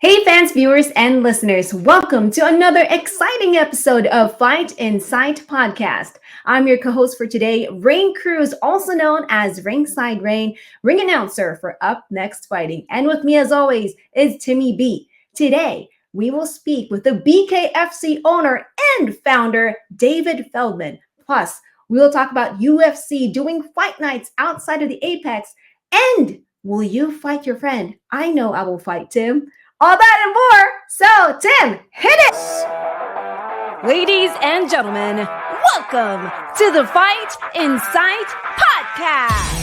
Hey fans, viewers, and listeners, welcome to another exciting episode of Fight Inside Podcast. I'm your co-host for today, Raine Cruz, also known as Ringside Raine, ring announcer for Up Next Fighting. And with me as always is Timmy B. Today, we will speak with the BKFC owner and founder, David Feldman. Plus, we will talk about UFC doing fight nights outside of the Apex. And will you fight your friend? I know I will fight Tim. All that and more. So, Tim, hit it! Ladies and gentlemen, welcome to the Fight Inside Podcast.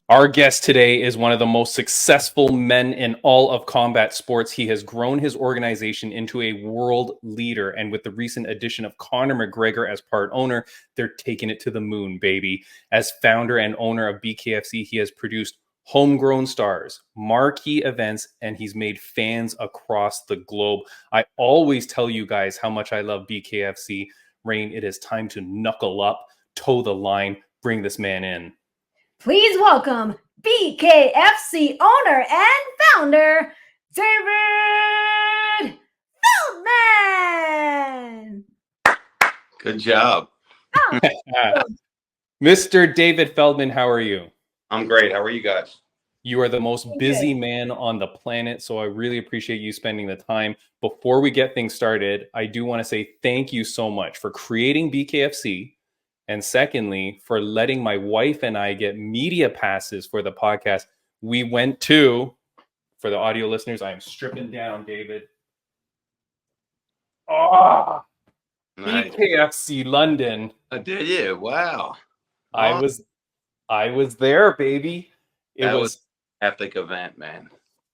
Our guest today is one of the most successful men in all of combat sports. He has grown his organization into a world leader. And with the recent addition of Conor McGregor as part owner, they're taking it to the moon, baby. As founder and owner of BKFC, he has produced homegrown stars, marquee events, and he's made fans across the globe. I always tell you guys how much I love BKFC. Raine, it is time to knuckle up, toe the line, bring this man in. Please welcome BKFC owner and founder, David Feldman. Good job. Oh, Mr. David Feldman, how are you? I'm great. How are you guys? You are the most busy man on the planet, so I really appreciate you spending the time. Before we get things started, I do want to say thank you so much for creating BKFC, and secondly, for letting my wife and I get media passes for the podcast. We went to, for the audio listeners, I am stripping down, David. Oh, Nice. BKFC London. Did you? Wow. I was there, baby. It That was epic event, man.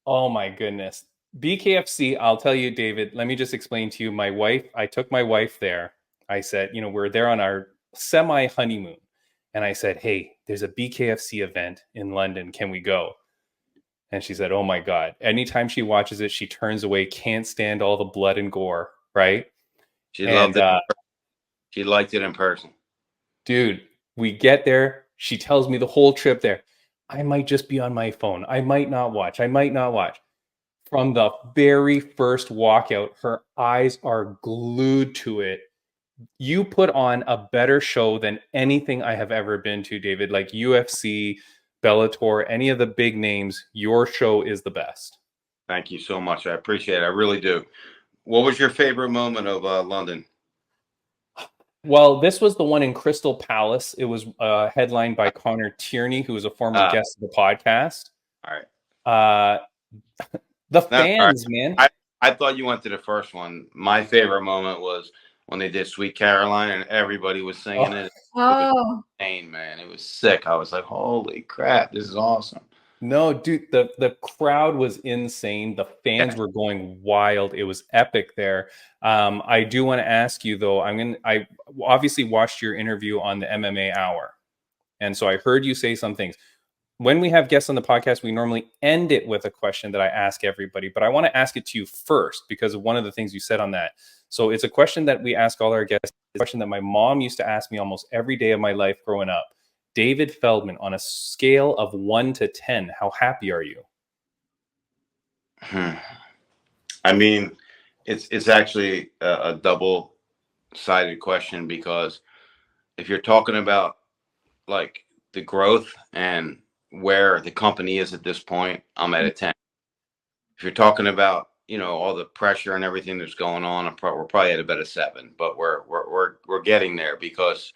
Oh my goodness. BKFC, I'll tell you, David, let me just explain to you. I took my wife there. I said, we're there on our semi honeymoon. And I said, hey, there's a BKFC event in London. Can we go? And she said, oh my God. Anytime she watches it, she turns away, can't stand all the blood and gore, right? She loved it. She liked it in person. Dude, we get there. She tells me the whole trip there, I might just be on my phone. I might not watch. From the very first walkout, her eyes are glued to it. You put on a better show than anything I have ever been to, David. Like UFC, Bellator, any of the big names, your show is the best. Thank you so much. I appreciate it. I really do. What was your favorite moment of London? Well, this was the one in Crystal Palace. It was headlined by Connor Tierney, who was a former guest of the podcast. All right. Fans, man. I thought you went to the first one. My favorite moment was when they did Sweet Caroline and everybody was singing it. It was insane, man. It was sick. I was like, holy crap, this is awesome. No, dude, the crowd was insane. The fans were going wild. It was epic there. I do want to ask you though, I obviously watched your interview on the MMA Hour. And so I heard you say some things. When we have guests on the podcast, we normally end it with a question that I ask everybody, but I want to ask it to you first because of one of the things you said on that. So it's a question that we ask all our guests. It's a question that my mom used to ask me almost every day of my life growing up. David Feldman, on a scale of 1 to 10, how happy are you? I mean, it's actually a double-sided question because if you're talking about like the growth and where the company is at this point, I'm at a 10. If you're talking about, all the pressure and everything that's going on, we're probably at about a 7, but we're getting there because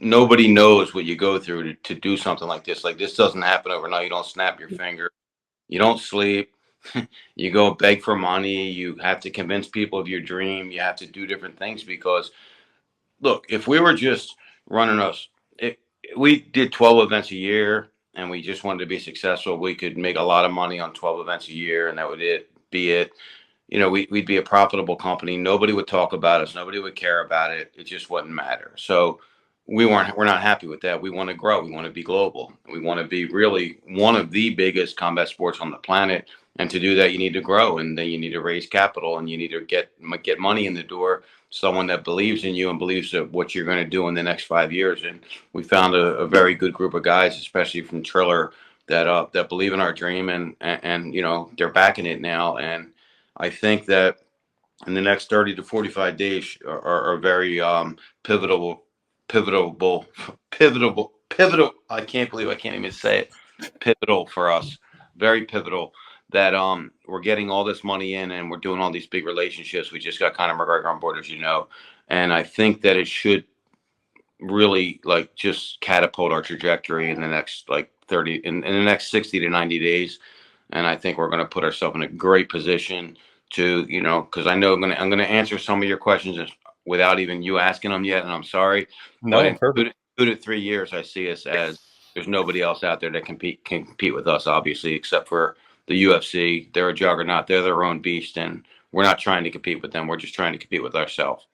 nobody knows what you go through to do something like this. Like this doesn't happen overnight. You don't snap your finger. You don't sleep. You go beg for money. You have to convince people of your dream. You have to do different things because, look, if we were just running we did 12 events a year and we just wanted to be successful, we could make a lot of money on 12 events a year and that would be it. We'd be a profitable company. Nobody would talk about us. Nobody would care about it. It just wouldn't matter. So we're not happy with that. We want to grow. We want to be global. We want to be really one of the biggest combat sports on the planet. And to do that, you need to grow, and then you need to raise capital, and you need to get money in the door. Someone that believes in you and believes that what you're going to do in the next 5 years. And we found a very good group of guys, especially from Triller that believe in our dream, and you know, they're backing it now. And I think that in the next 30 to 45 days are very pivotal, pivotal, pivotal. I can't believe I can't even say it. Pivotal for us, very pivotal. That we're getting all this money in, and we're doing all these big relationships. We just got Conor McGregor on board, as you know, and I think that it should really like just catapult our trajectory in the next like 30 in the next 60 to 90 days. And I think we're going to put ourselves in a great position to, you know, because I know I'm going to answer some of your questions without even you asking them yet, and I'm sorry. No, But in perfect. 2 to 3 years, I see us as there's nobody else out there that can compete with us, obviously, except for the UFC. They're a juggernaut. They're their own beast, and we're not trying to compete with them. We're just trying to compete with ourselves.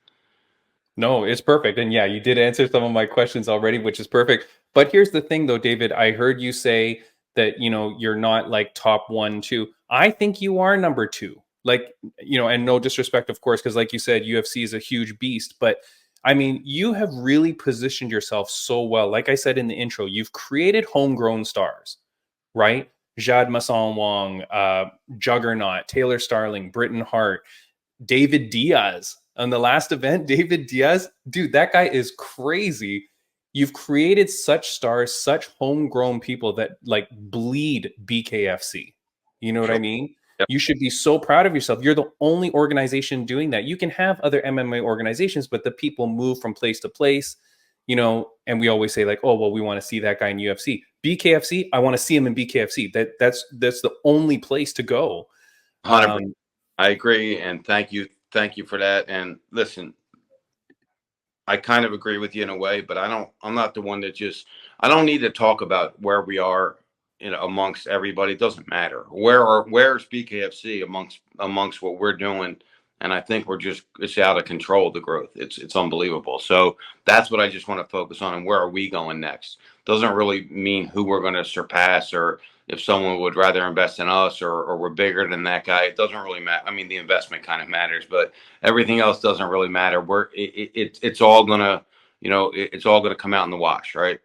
No, it's perfect. And yeah, you did answer some of my questions already, which is perfect. But here's the thing though, David, I heard you say that, you know, you're not like top 1, 2. I think you are number 2. Like, you know, and no disrespect, of course, because like you said, UFC is a huge beast. But I mean, you have really positioned yourself so well. Like I said in the intro, you've created homegrown stars, right? Jad Masson Wong, Juggernaut, Taylor Starling, Britton Hart, David Diaz on the last event. David Diaz, dude, that guy is crazy. You've created such stars, such homegrown people that like bleed BKFC. You know what I Sure. mean? Yep. You should be so proud of yourself. You're the only organization doing that. You can have other MMA organizations, but the people move from place to place, you know, and we always say like, oh, well, we want to see that guy in UFC. BKFC, I want to see him in BKFC. That's the only place to go. 100%. I agree, and thank you for that. And listen, I kind of agree with you in a way, but I'm not the one that just. I don't need to talk about where we are, you know, amongst everybody. It doesn't matter where's BKFC amongst what we're doing, and I think it's out of control, the growth. It's unbelievable. So that's what I just want to focus on, and where are we going next? Doesn't really mean who we're going to surpass, or if someone would rather invest in us, or we're bigger than that guy. It doesn't really matter. I mean, the investment kind of matters, but everything else doesn't really matter. It's all gonna, you know, it's all gonna come out in the wash, right?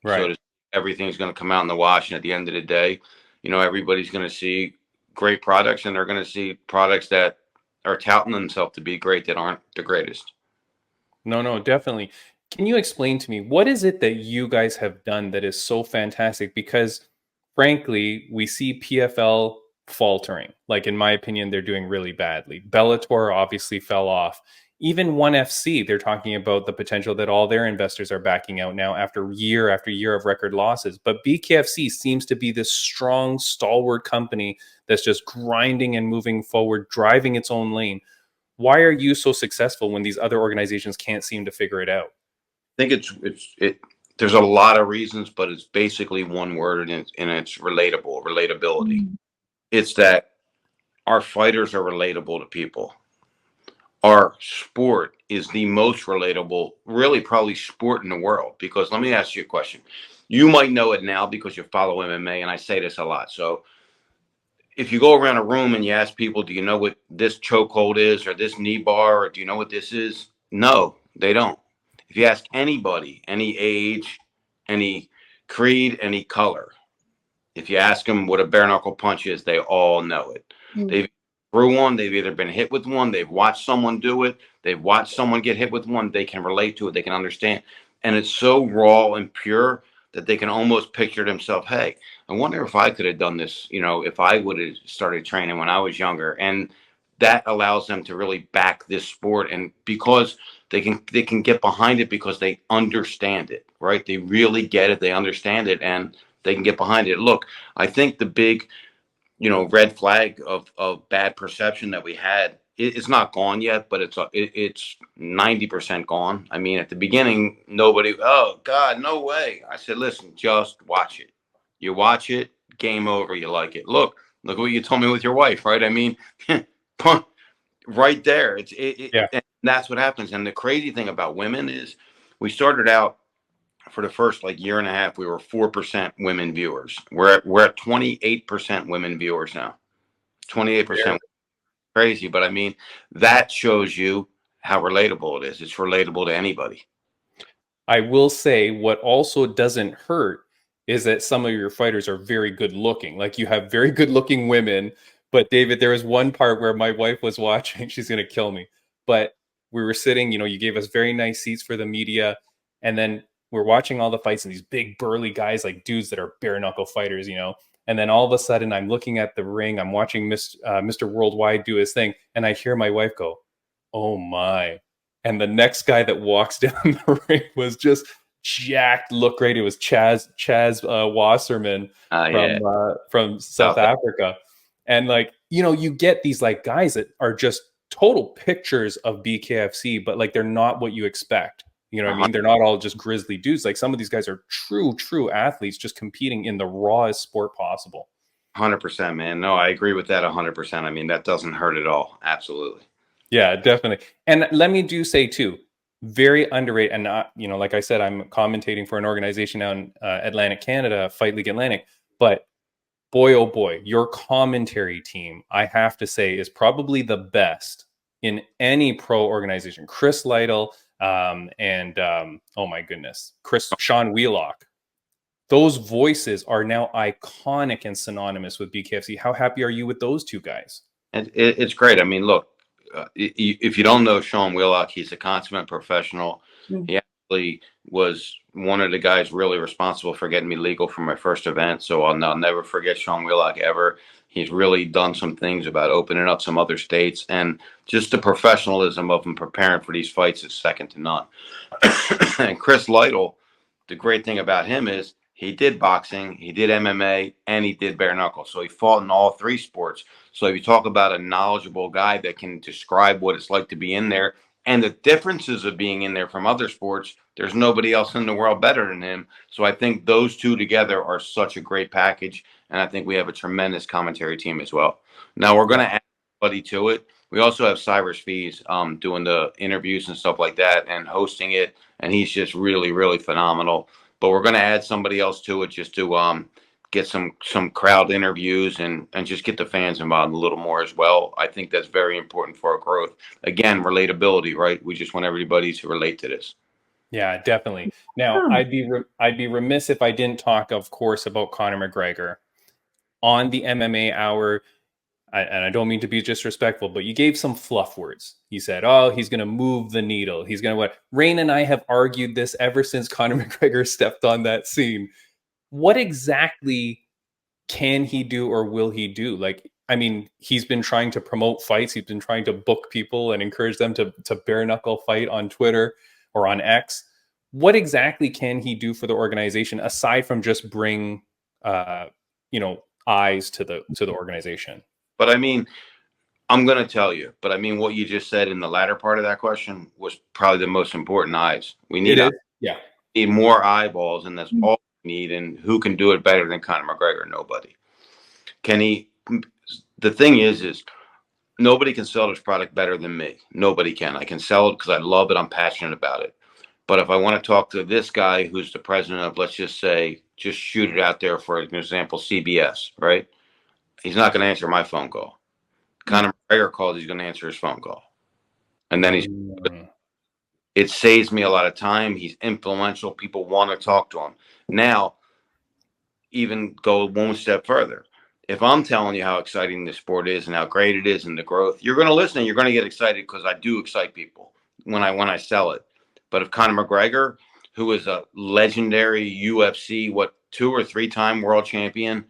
Right. Everything's gonna come out in the wash, and at the end of the day, you know, everybody's gonna see great products, and they're gonna see products that are touting themselves to be great that aren't the greatest. No, definitely. Can you explain to me what is it that you guys have done that is so fantastic? Because frankly, we see PFL faltering. Like in my opinion, they're doing really badly. Bellator obviously fell off. Even ONE FC, they're talking about the potential that all their investors are backing out now after year of record losses. But BKFC seems to be this strong, stalwart company that's just grinding and moving forward, driving its own lane. Why are you so successful when these other organizations can't seem to figure it out? I think there's a lot of reasons, but it's basically one word, and it's relatability. Mm. It's that our fighters are relatable to people. Our sport is the most relatable, really, probably sport in the world. Because let me ask you a question. You might know it now because you follow MMA, and I say this a lot. So if you go around a room and you ask people, do you know what this chokehold is, or this knee bar, or do you know what this is? No, they don't. If you ask anybody, any age, any creed, any color, if you ask them what a bare knuckle punch is, they all know it. Mm. They've through one, they've either been hit with one, they've watched someone do it, they've watched someone get hit with one, they can relate to it, they can understand. And it's so raw and pure that they can almost picture themselves, hey, I wonder if I could have done this, you know, if I would have started training when I was younger. And that allows them to really back this sport. And because they can get behind it because they understand it, right? They really get it, they understand it, and they can get behind it. Look, I think the big, you know, red flag of bad perception that we had, it's not gone yet, but it's 90% gone. I mean, at the beginning, nobody, oh God, no way. I said, listen, just watch it. You watch it, game over. You like it. Look what you told me with your wife, right? I mean, right there. Yeah. And that's what happens. And the crazy thing about women is, we started out, for the first like year and a half, we were 4% women viewers. We're at 28% women viewers now. 28%. Crazy, but I mean, that shows you how relatable it is. It's relatable to anybody. I will say what also doesn't hurt is that some of your fighters are very good looking. Like you have very good looking women. But David, there was one part where my wife was watching. She's going to kill me. But we were sitting, you gave us very nice seats for the media. And then we're watching all the fights and these big burly guys, like dudes that are bare knuckle fighters, And then all of a sudden I'm looking at the ring. I'm watching Mr. Worldwide do his thing. And I hear my wife go, "Oh my." And the next guy that walks down the ring was just jacked, look great. It was Chaz Wasserman from South Africa. And you get these like guys that are just total pictures of BKFC, but like they're not what you expect. You know what I mean? They're not all just grizzly dudes. Like some of these guys are true athletes just competing in the rawest sport possible. 100%, man. No, I agree with that 100%. I mean, that doesn't hurt at all. Absolutely. Yeah, definitely. And let me say too, very underrated. And like I said, I'm commentating for an organization now in Atlantic Canada, Fight League Atlantic. But boy, oh boy, your commentary team, I have to say, is probably the best in any pro organization. Chris Lytle and oh my goodness, Sean Wheelock. Those voices are now iconic and synonymous with BKFC. How happy are you with those two guys? And it's great. I mean, look, if you don't know Sean Wheelock, he's a consummate professional. Mm-hmm. He actually was one of the guys really responsible for getting me legal for my first event. So I'll never forget Sean Wheelock ever. He's really done some things about opening up some other states, and just the professionalism of him preparing for these fights is second to none. And Chris Lytle, the great thing about him is he did boxing, he did MMA, and he did bare knuckle. So he fought in all three sports. So if you talk about a knowledgeable guy that can describe what it's like to be in there and the differences of being in there from other sports, there's nobody else in the world better than him. So I think those two together are such a great package. And I think we have a tremendous commentary team as well. Now we're going to add somebody to it. We also have Cyrus Fees doing the interviews and stuff like that and hosting it. And he's just really, really phenomenal. But we're going to add somebody else to it just to get some crowd interviews and just get the fans involved a little more as well. I think that's very important for our growth. Again, relatability, right? We just want everybody to relate to this. Yeah, definitely. Now, I'd be remiss if I didn't talk, of course, about Conor McGregor on the MMA Hour. And I don't mean to be disrespectful, but you gave some fluff words. You said, "Oh, he's going to move the needle. He's going to what?" Raine and I have argued this ever since Conor McGregor stepped on that scene. What exactly can he do or will he do? Like, I mean, he's been trying to promote fights. He's been trying to book people and encourage them to bare knuckle fight on Twitter or on X. What exactly can he do for the organization aside from just bring, eyes to the organization? But I mean, I'm going to tell you, but I mean, what you just said in the latter part of that question was probably the most important. Eyes. We need, need more eyeballs, and that's all we need. And who can do it better than Conor McGregor? Nobody. Can he? The thing is nobody can sell this product better than me. Nobody can. I can sell it because I love it. I'm passionate about it. But if I want to talk to this guy who's the president of, let's just say, just shoot it out there for an example, CBS, right? He's not going to answer my phone call. Conor McGregor calls, he's going to answer his phone call. And then it saves me a lot of time. He's influential. People want to talk to him. Now, even go one step further. If I'm telling you how exciting this sport is and how great it is and the growth, you're going to listen and you're going to get excited because I do excite people when I sell it. But if Conor McGregor, who is a legendary UFC, 2 or 3 time world champion,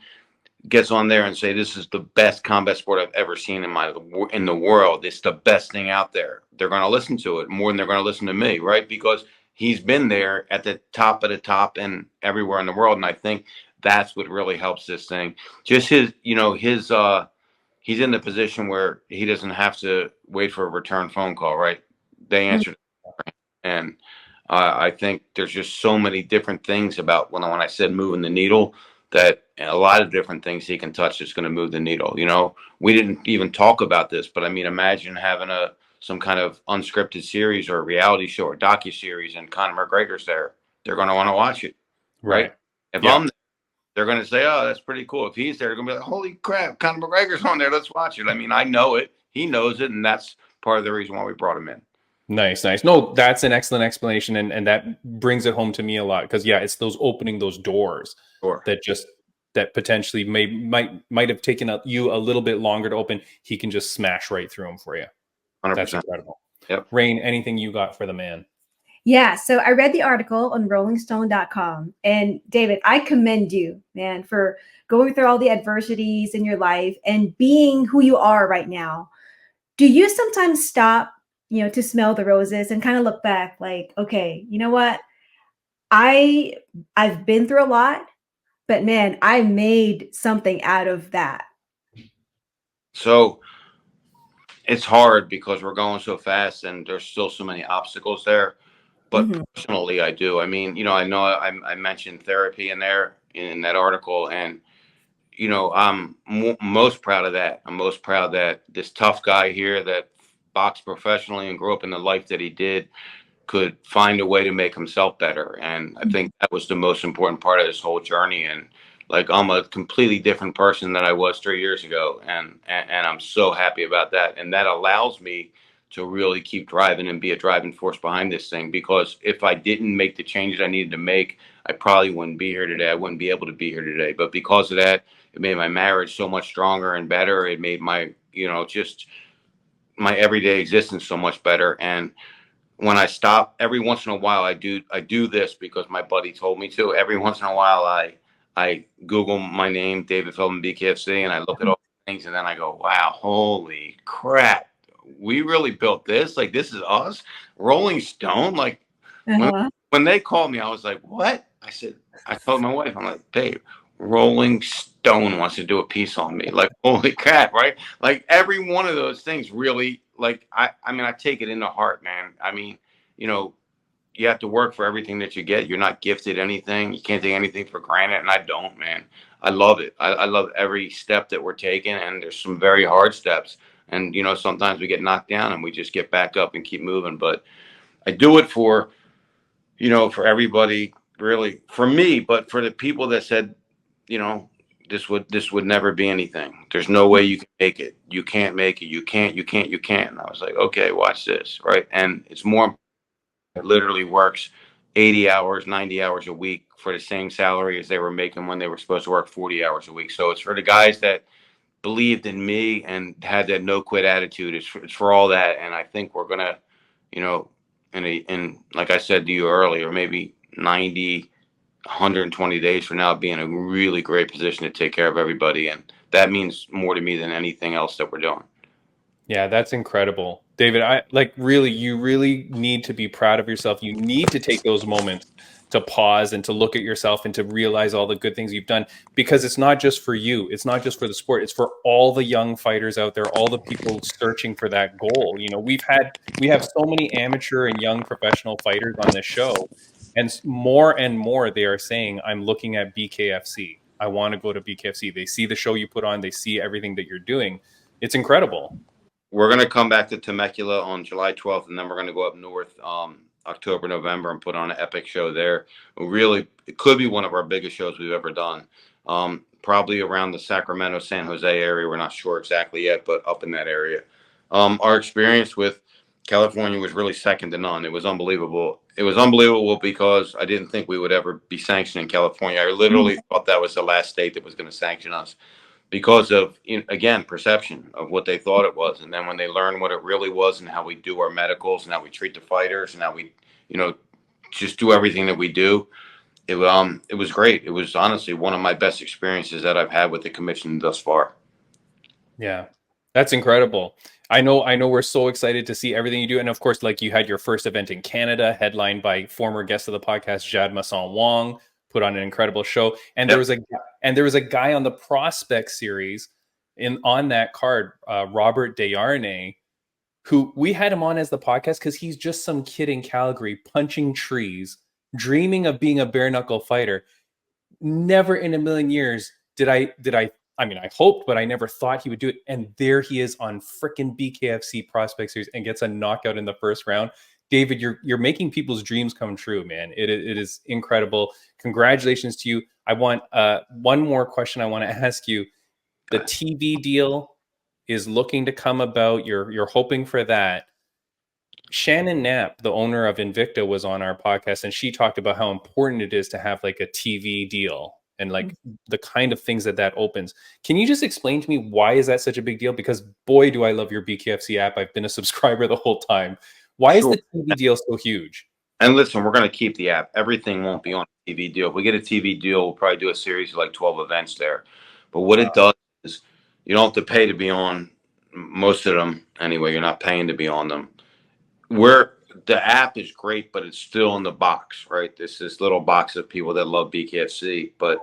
gets on there and say, "This is the best combat sport I've ever seen in the world. It's the best thing out there," they're going to listen to it more than they're going to listen to me, right? Because he's been there at the top of the top and everywhere in the world. And I think that's what really helps this thing. Just he's in the position where he doesn't have to wait for a return phone call, right? They answer. And I think there's just so many different things about when I said moving the needle, that a lot of different things he can touch that's going to move the needle. We didn't even talk about this, but I mean, imagine having some kind of unscripted series or a reality show or docuseries and Conor McGregor's there. They're going to want to watch it, right? If I'm there, they're going to say, "Oh, that's pretty cool." If he's there, they're going to be like, "Holy crap, Conor McGregor's on there. Let's watch it." I mean, I know it. He knows it. And that's part of the reason why we brought him in. Nice, nice. No, that's an excellent explanation, and that brings it home to me a lot because yeah, it's those opening those doors Sure. that potentially might have taken you a little bit longer to open. He can just smash right through them for you. That's 100%. incredible. Yep. Raine, anything you got for the man? Yeah, so I read the article on rollingstone.com, and David, I commend you, man, for going through all the adversities in your life and being who you are right now. Do you sometimes stop, to smell the roses and kind of look back like, okay, you know what? I've been through a lot, but man, I made something out of that. So it's hard because we're going so fast and there's still so many obstacles there. But Mhm. personally, I do. I mean, I mentioned therapy in there in that article, and I'm most proud of that. I'm most proud that this tough guy here that boxed professionally and grew up in the life that he did could find a way to make himself better. And I think that was the most important part of this whole journey. And like, I'm a completely different person than I was 3 years ago. And I'm so happy about that. And that allows me to really keep driving and be a driving force behind this thing. Because if I didn't make the changes I needed to make, I probably wouldn't be here today. I wouldn't be able to be here today. But because of that, it made my marriage so much stronger and better. It made my, just my everyday existence so much better. And when I stop, every once in a while, I do this because my buddy told me to. Every once in a while, I Google my name, David Feldman, BKFC, and I look at all the things, and then I go, wow, holy crap, we really built this. Like, this is us, Rolling Stone. Like, when Uh-huh. when they called me, I was like, what? I told my wife, I'm like, babe, Rolling Stone wants to do a piece on me. Like, holy crap, right? Like, every one of those things really, like, I mean, I take it in the heart, man. I mean, you know, you have to work for everything that you get. You're not gifted anything. You can't take anything for granted. And I don't, man. I love it. I love every step that we're taking. And there's some very hard steps. And, sometimes we get knocked down and we just get back up and keep moving. But I do it for everybody, really, for me, but for the people that said, you know, this would never be anything. There's no way you can make it. You can't make it. You can't. And I was like, okay, watch this, right? And it's more, it literally works 80 hours, 90 hours a week for the same salary as they were making when they were supposed to work 40 hours a week. So it's for the guys that believed in me and had that no quit attitude. It's for all that. And I think we're gonna, you know, in like I said to you earlier, maybe 90, 120 days from now, be in a really great position to take care of everybody. And that means more to me than anything else that we're doing. Yeah, that's incredible. David, you really need to be proud of yourself. You need to take those moments to pause and to look at yourself and to realize all the good things you've done, because it's not just for you. It's not just for the sport. It's for all the young fighters out there, all the people searching for that goal. We have so many amateur and young professional fighters on this show, and more they are saying, I'm looking at BKFC. I want to go to BKFC. They see the show you put on, they see everything that you're doing. It's incredible. We're going to come back to Temecula on July 12th, and then we're going to go up north October, November, and put on an epic show there. Really, it could be one of our biggest shows we've ever done. Probably around the Sacramento, San Jose area. We're not sure exactly yet, but up in that area. Our experience with California was really second to none. It was unbelievable. It was unbelievable because I didn't think we would ever be sanctioned in California. I literally thought that was the last state that was going to sanction us, because of, again, perception of what they thought it was. And then when they learn what it really was and how we do our medicals and how we treat the fighters and how we, just do everything that we do, it was great. It was honestly one of my best experiences that I've had with the commission thus far. Yeah, that's incredible. I know we're so excited to see everything you do. And of course, like, you had your first event in Canada, headlined by former guest of the podcast, Jad Masson Wong, put on an incredible show. And Yep. there was a guy on the Prospect series on that card, Robert Desharnais, who we had him on as the podcast because he's just some kid in Calgary punching trees, dreaming of being a bare knuckle fighter. Never in a million years did I mean, I hoped, but I never thought he would do it. And there he is on frickin' BKFC Prospect Series and gets a knockout in the first round. David, you're making people's dreams come true, man. It is incredible. Congratulations to you. I want one more question I want to ask you. The TV deal is looking to come about. You're hoping for that. Shannon Knapp, the owner of Invicta, was on our podcast, and she talked about how important it is to have like a TV deal and like the kind of things that opens. Can you just explain to me why is that such a big deal? Because boy, do I love your BKFC app. I've been a subscriber the whole time. Why is the TV deal so huge? And listen, we're going to keep the app. Everything won't be on a TV deal. If we get a TV deal, we'll probably do a series of like 12 events there. But what it does is you don't have to pay to be on most of them anyway. You're not paying to be on them. The app is great, but it's still in the box, right? This little box of people that love BKFC, but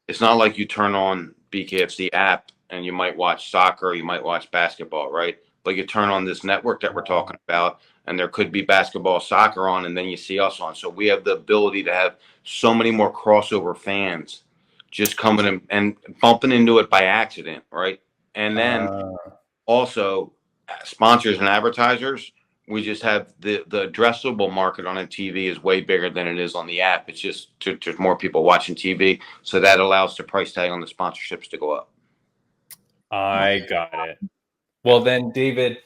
it's not like you turn on BKFC app and you might watch soccer, you might watch basketball, right? But you turn on this network that we're talking about, and there could be basketball, soccer on, and then you see us on. So we have the ability to have so many more crossover fans just coming in and bumping into it by accident, right? And then also sponsors and advertisers. We just have the addressable market on a TV is way bigger than it is on the app. It's just there's more people watching TV, so that allows the price tag on the sponsorships to go up. I got it. Well then, David,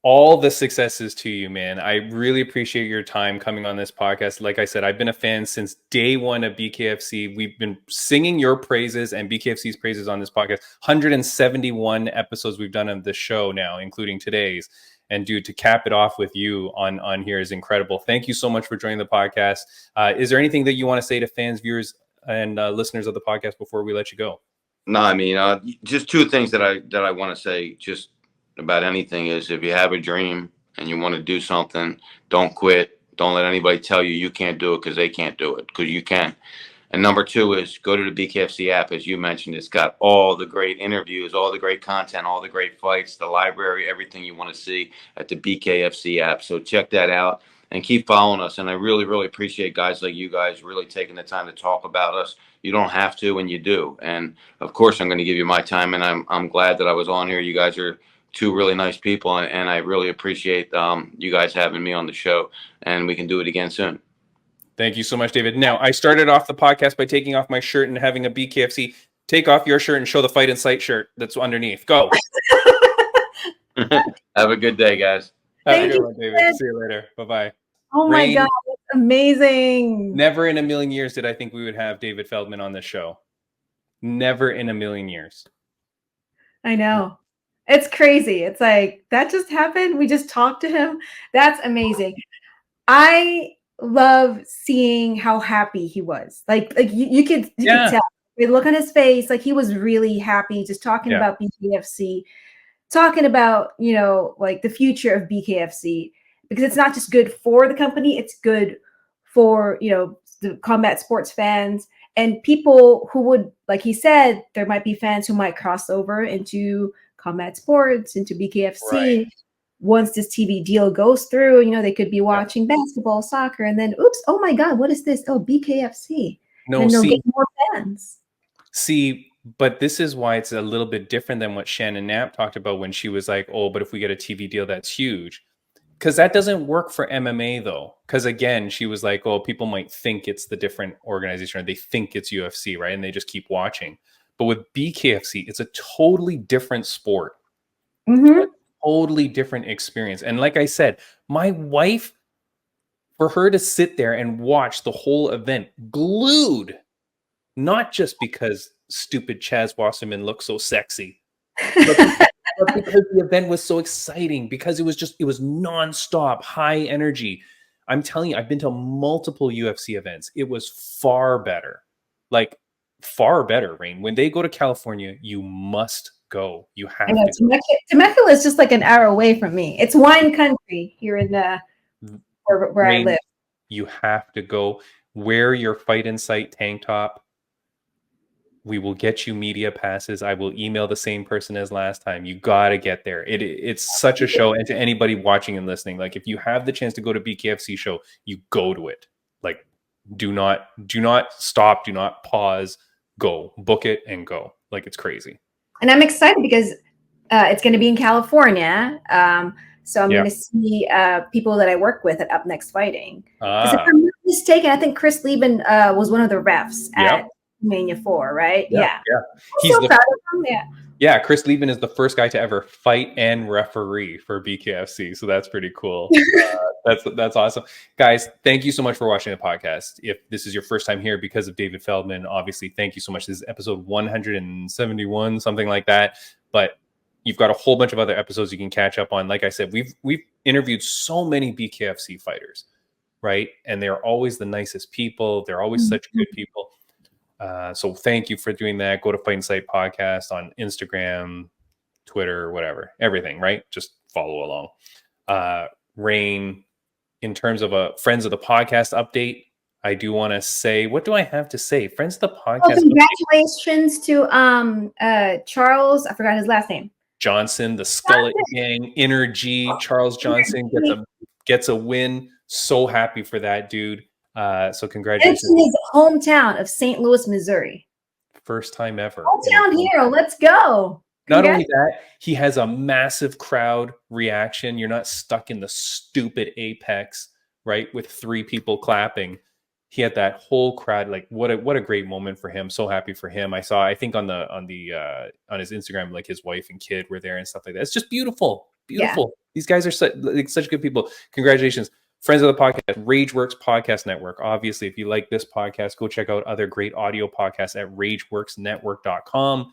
all the successes to you, man. I really appreciate your time coming on this podcast. Like I said, I've been a fan since day one of BKFC. We've been singing your praises and BKFC's praises on this podcast. 171 episodes we've done of the show now, including today's. And dude, to cap it off with you on here is incredible. Thank you so much for joining the podcast. Is there anything that you want to say to fans, viewers, and listeners of the podcast before we let you go? No, I mean, just two things that I want to say just about anything is if you have a dream and you want to do something, don't quit. Don't let anybody tell you can't do it because they can't do it, because you can. And number two is go to the BKFC app. As you mentioned, it's got all the great interviews, all the great content, all the great fights, the library, everything you want to see at the BKFC app. So check that out and keep following us. And I really, really appreciate guys like you guys really taking the time to talk about us. You don't have to, and you do. And of course, I'm going to give you my time, and I'm glad that I was on here. You guys are two really nice people, and I really appreciate you guys having me on the show, and we can do it again soon. Thank you so much, David. Now, I started off the podcast by taking off my shirt and having a BKFC. Take off your shirt and show the Fight in Sight shirt that's underneath. Go. Have a good day, guys. Have a good one, David. See you later. Bye-bye. Oh my Raine, God, that's amazing. Never in a million years did I think we would have David Feldman on this show. Never in a million years. I know. It's crazy. It's like, that just happened. We just talked to him. That's amazing. I love seeing how happy he was. Like you could tell. We look on his face, like he was really happy just talking about BKFC, talking about, like the future of BKFC, because it's not just good for the company, it's good for, the combat sports fans and people who would, like he said, there might be fans who might cross over into combat sports, into BKFC. Right. Once this TV deal goes through, they could be watching basketball, soccer, and then, oops, oh my God, what is this? Oh, BKFC. No, and they'll get more fans. See, but this is why it's a little bit different than what Shannon Knapp talked about when she was like, oh, but if we get a TV deal, that's huge. Because that doesn't work for MMA, though. Because again, she was like, oh, people might think it's the different organization, or they think it's UFC, right? And they just keep watching. But with BKFC, it's a totally different sport. Mm-hmm. Totally different experience. And like I said, my wife, for her to sit there and watch the whole event glued, not just because stupid Chaz Wasserman looked so sexy, but because the event was so exciting, because it was nonstop, high energy. I'm telling you, I've been to multiple UFC events. It was far better, Raine. When they go to California, you must go. You have to. Temecula is just like an hour away from me. It's wine country here in where Raine, I live. You have to go. Wear your Fight in Sight tank top. We will get you media passes. I will email the same person as last time. You got to get there. It's such a show. And to anybody watching and listening, like if you have the chance to go to BKFC show, you go to it. Like do not stop. Do not pause. Go. Book it and go. Like it's crazy. And I'm excited because it's going to be in California. So I'm going to see people that I work with at Up Next Fighting. Because if I'm not mistaken, I think Chris Lieben was one of the refs at Mania 4, right? Yeah. He's so proud of him. Yeah, Chris Lieben is the first guy to ever fight and referee for BKFC, so that's pretty cool. That's awesome, guys. Thank you so much for watching the podcast. If this is your first time here because of David Feldman, obviously, thank you so much. This is episode 171, something like that. But you've got a whole bunch of other episodes you can catch up on. Like I said, we've interviewed so many BKFC fighters, right? And they're always the nicest people. They're always such good people. So thank you for doing that. Go to Fight Insight Podcast on Instagram, Twitter, whatever, everything, right? Just follow along. Raine, in terms of a Friends of the Podcast update, I do want to say, what do I have to say? Friends of the Podcast. Congratulations to Charles, I forgot his last name. Johnson, the Skullet Gang, Energy. Charles Johnson gets a win. So happy for that dude. So congratulations. In his hometown of St. Louis, Missouri. First time ever. Hometown hero. Let's go. Not only that, he has a massive crowd reaction. You're not stuck in the stupid Apex, right? With 3 people clapping. He had that whole crowd. Like what a great moment for him. So happy for him. I saw, I think on his Instagram, like his wife and kid were there and stuff like that. It's just beautiful. Beautiful. Yeah. These guys are such good people. Congratulations. Friends of the podcast, RageWorks Podcast Network. Obviously, if you like this podcast, go check out other great audio podcasts at rageworksnetwork.com.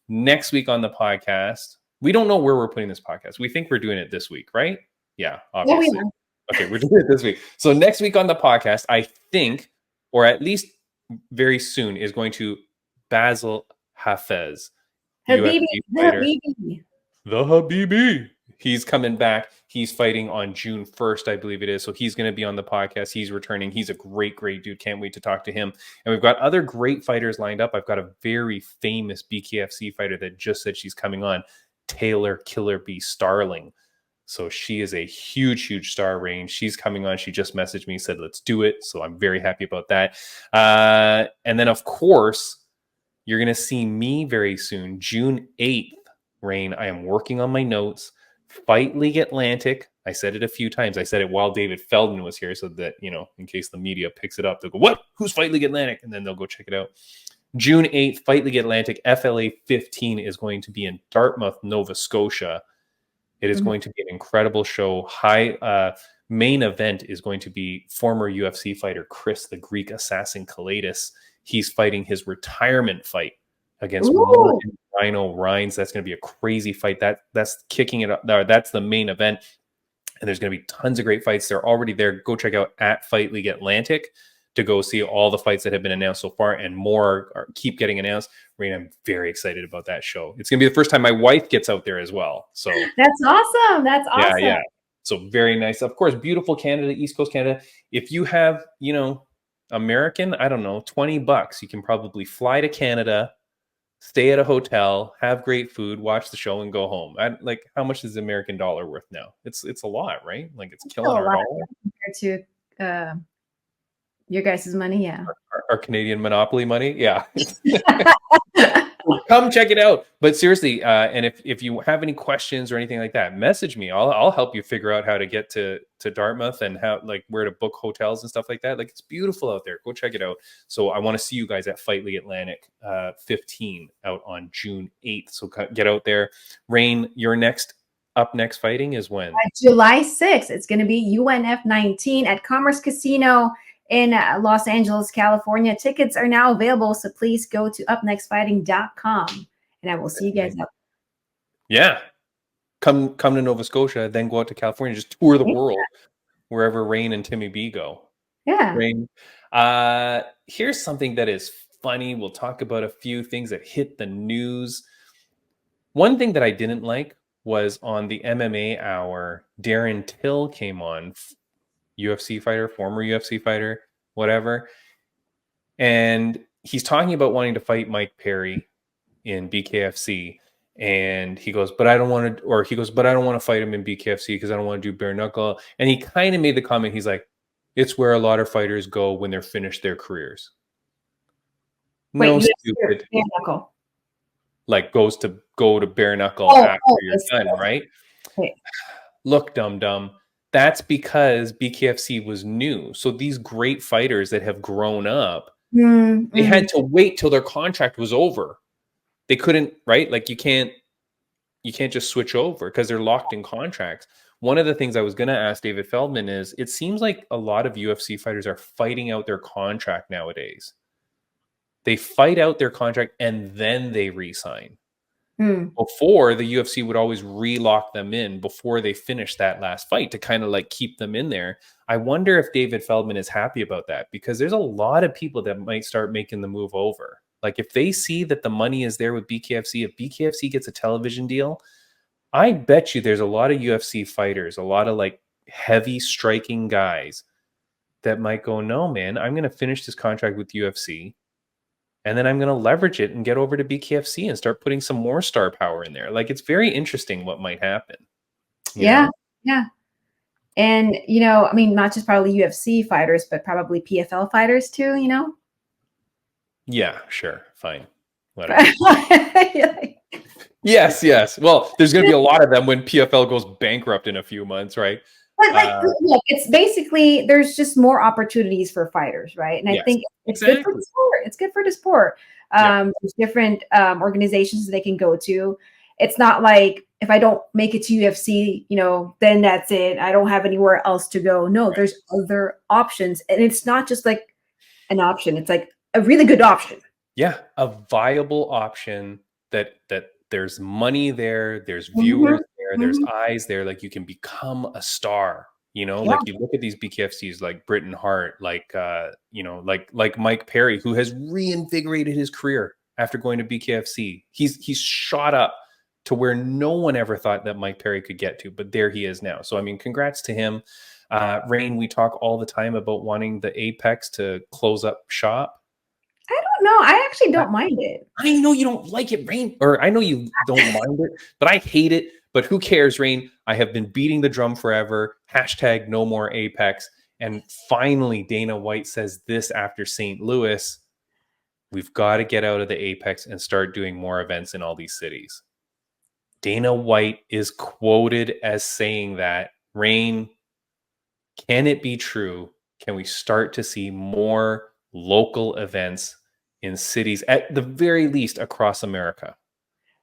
Next week on the podcast, we don't know where we're putting this podcast. We think we're doing it this week, right? Yeah, obviously. Yeah, okay, we're doing it this week. So next week on the podcast, I think, or at least very soon, is going to Basil Hafez. Habibi. The Habibi. He's coming back. He's fighting on June 1st, I believe it is. So he's going to be on the podcast. He's returning. He's a great dude. Can't wait to talk to him. And we've got other great fighters lined up. I've got a very famous BKFC fighter that just said she's coming on, Taylor Killer B Starling. So she is a huge star range. She's coming on. She just messaged me, said, let's do it. So I'm very happy about that. And then, of course, you're going to see me very soon, June 8th, Raine. I am working on my notes. Fight League Atlantic. I said it a few times. I said it while David Feldman was here so that, in case the media picks it up, they'll go, what? Who's Fight League Atlantic? And then they'll go check it out. June 8th, Fight League Atlantic, FLA 15 is going to be in Dartmouth, Nova Scotia. It is going to be an incredible show. Main event is going to be former UFC fighter Chris the Greek Assassin Kalidas. He's fighting his retirement fight against Rhino Rhines. That's going to be a crazy fight. That's kicking it up. That's the main event. And there's going to be tons of great fights. They're already there. Go check out at Fight League Atlantic to go see all the fights that have been announced so far, and more keep getting announced. Raine, I'm very excited about that show. It's going to be the first time my wife gets out there as well. So that's awesome. That's awesome. Yeah. So very nice. Of course, beautiful Canada, East Coast Canada. If you have, American, I don't know, $20, you can probably fly to Canada, stay at a hotel, have great food, watch the show, and go home. How much is the American dollar worth now? It's a lot, right? Like it's killing our dollar compared to your guys' money. Yeah, our Canadian monopoly money. Yeah. Come check it out. But seriously, and if you have any questions or anything like that, message me. I'll help you figure out how to get to Dartmouth and where to book hotels and stuff like that. Like it's beautiful out there. Go check it out. So I want to see you guys at Fight League Atlantic 15 out on June 8th. So get out there. Raine, your next fighting is when? July 6th. It's going to be UNF 19 at Commerce Casino in Los Angeles, California. Tickets are now available, so please go to upnextfighting.com, and I will see you guys up. Yeah. Come to Nova Scotia, then go out to California, just tour the world wherever Raine and Timmy B go. Yeah. Raine, here's something that is funny. We'll talk about a few things that hit the news. One thing that I didn't like was on the MMA Hour, Darren Till came on, UFC fighter, former UFC fighter, whatever. And he's talking about wanting to fight Mike Perry in BKFC. And he goes, but I don't want to fight him in BKFC because I don't want to do bare knuckle. And he kind of made the comment, he's like, it's where a lot of fighters go when they're finished their careers. No, stupid. Bare knuckle. Like go to bare knuckle after you're done, right? Wait. Look, dum-dum. That's because BKFC was new. So these great fighters that have grown up, they had to wait till their contract was over they couldn't, right? Like you can't just switch over because they're locked in contracts. One of the things I was going to ask David Feldman is, it seems like a lot of UFC fighters are fighting out their contract nowadays. They fight out their contract and then they re-sign. Before, the UFC would always relock them in before they finish that last fight to kind of like keep them in there. I wonder if David Feldman is happy about that, because there's a lot of people that might start making the move over. Like if they see that the money is there with BKFC, if BKFC gets a television deal, I bet you there's a lot of UFC fighters, a lot of like heavy striking guys that might go, no, man, I'm going to finish this contract with UFC. And then I'm going to leverage it and get over to BKFC and start putting some more star power in there. Like, it's very interesting what might happen. Yeah. Yeah. And, you know, I mean, not just probably UFC fighters, but probably PFL fighters too, you know? Yeah, sure. Fine. Whatever. Yes. Well, there's going to be a lot of them when PFL goes bankrupt in a few months, right? But like, look, it's basically, there's just more opportunities for fighters, right? And I think it's good for the sport. It's good for the sport. There's different organizations they can go to. It's not like if I don't make it to UFC, you know, then that's it. I don't have anywhere else to go. No, there's other options. And it's not just like an option. It's like a really good option. Yeah, a viable option that there's money there, there's viewers there, there's eyes there, like you can become a star, you know, like you look at these BKFCs like Britton Hart, like, you know, like Mike Perry, who has reinvigorated his career after going to BKFC. He's shot up to where no one ever thought that Mike Perry could get to, but there he is now. So, I mean, congrats to him. Raine, we talk all the time about wanting the Apex to close up shop. I don't know. I actually don't mind it. I know you don't like it, Raine, or I know you don't mind it, but I hate it. But who cares, Raine? I have been beating the drum forever. # no more Apex. And finally, Dana White says this after St. Louis. We've got to get out of the Apex and start doing more events in all these cities. Dana White is quoted as saying that. Raine, can it be true? Can we start to see more local events in cities, at the very least across America?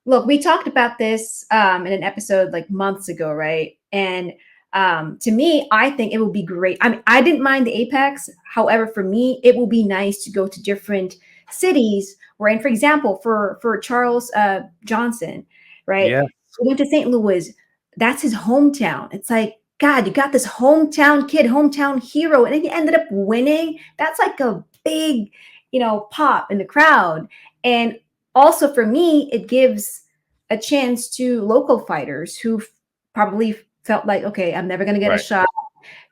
Look, we talked about this in an episode like months ago, right? And to me, I think it would be great. I mean, I didn't mind the Apex. However, for me, it will be nice to go to different cities. Where, and for example, for Charles Johnson, right? Yeah. He went to St. Louis. That's his hometown. It's like, God, you got this hometown kid, hometown hero, and then he ended up winning. That's like a big, you know, pop in the crowd. And also for me, it gives a chance to local fighters who probably felt like, okay, I'm never going to get a shot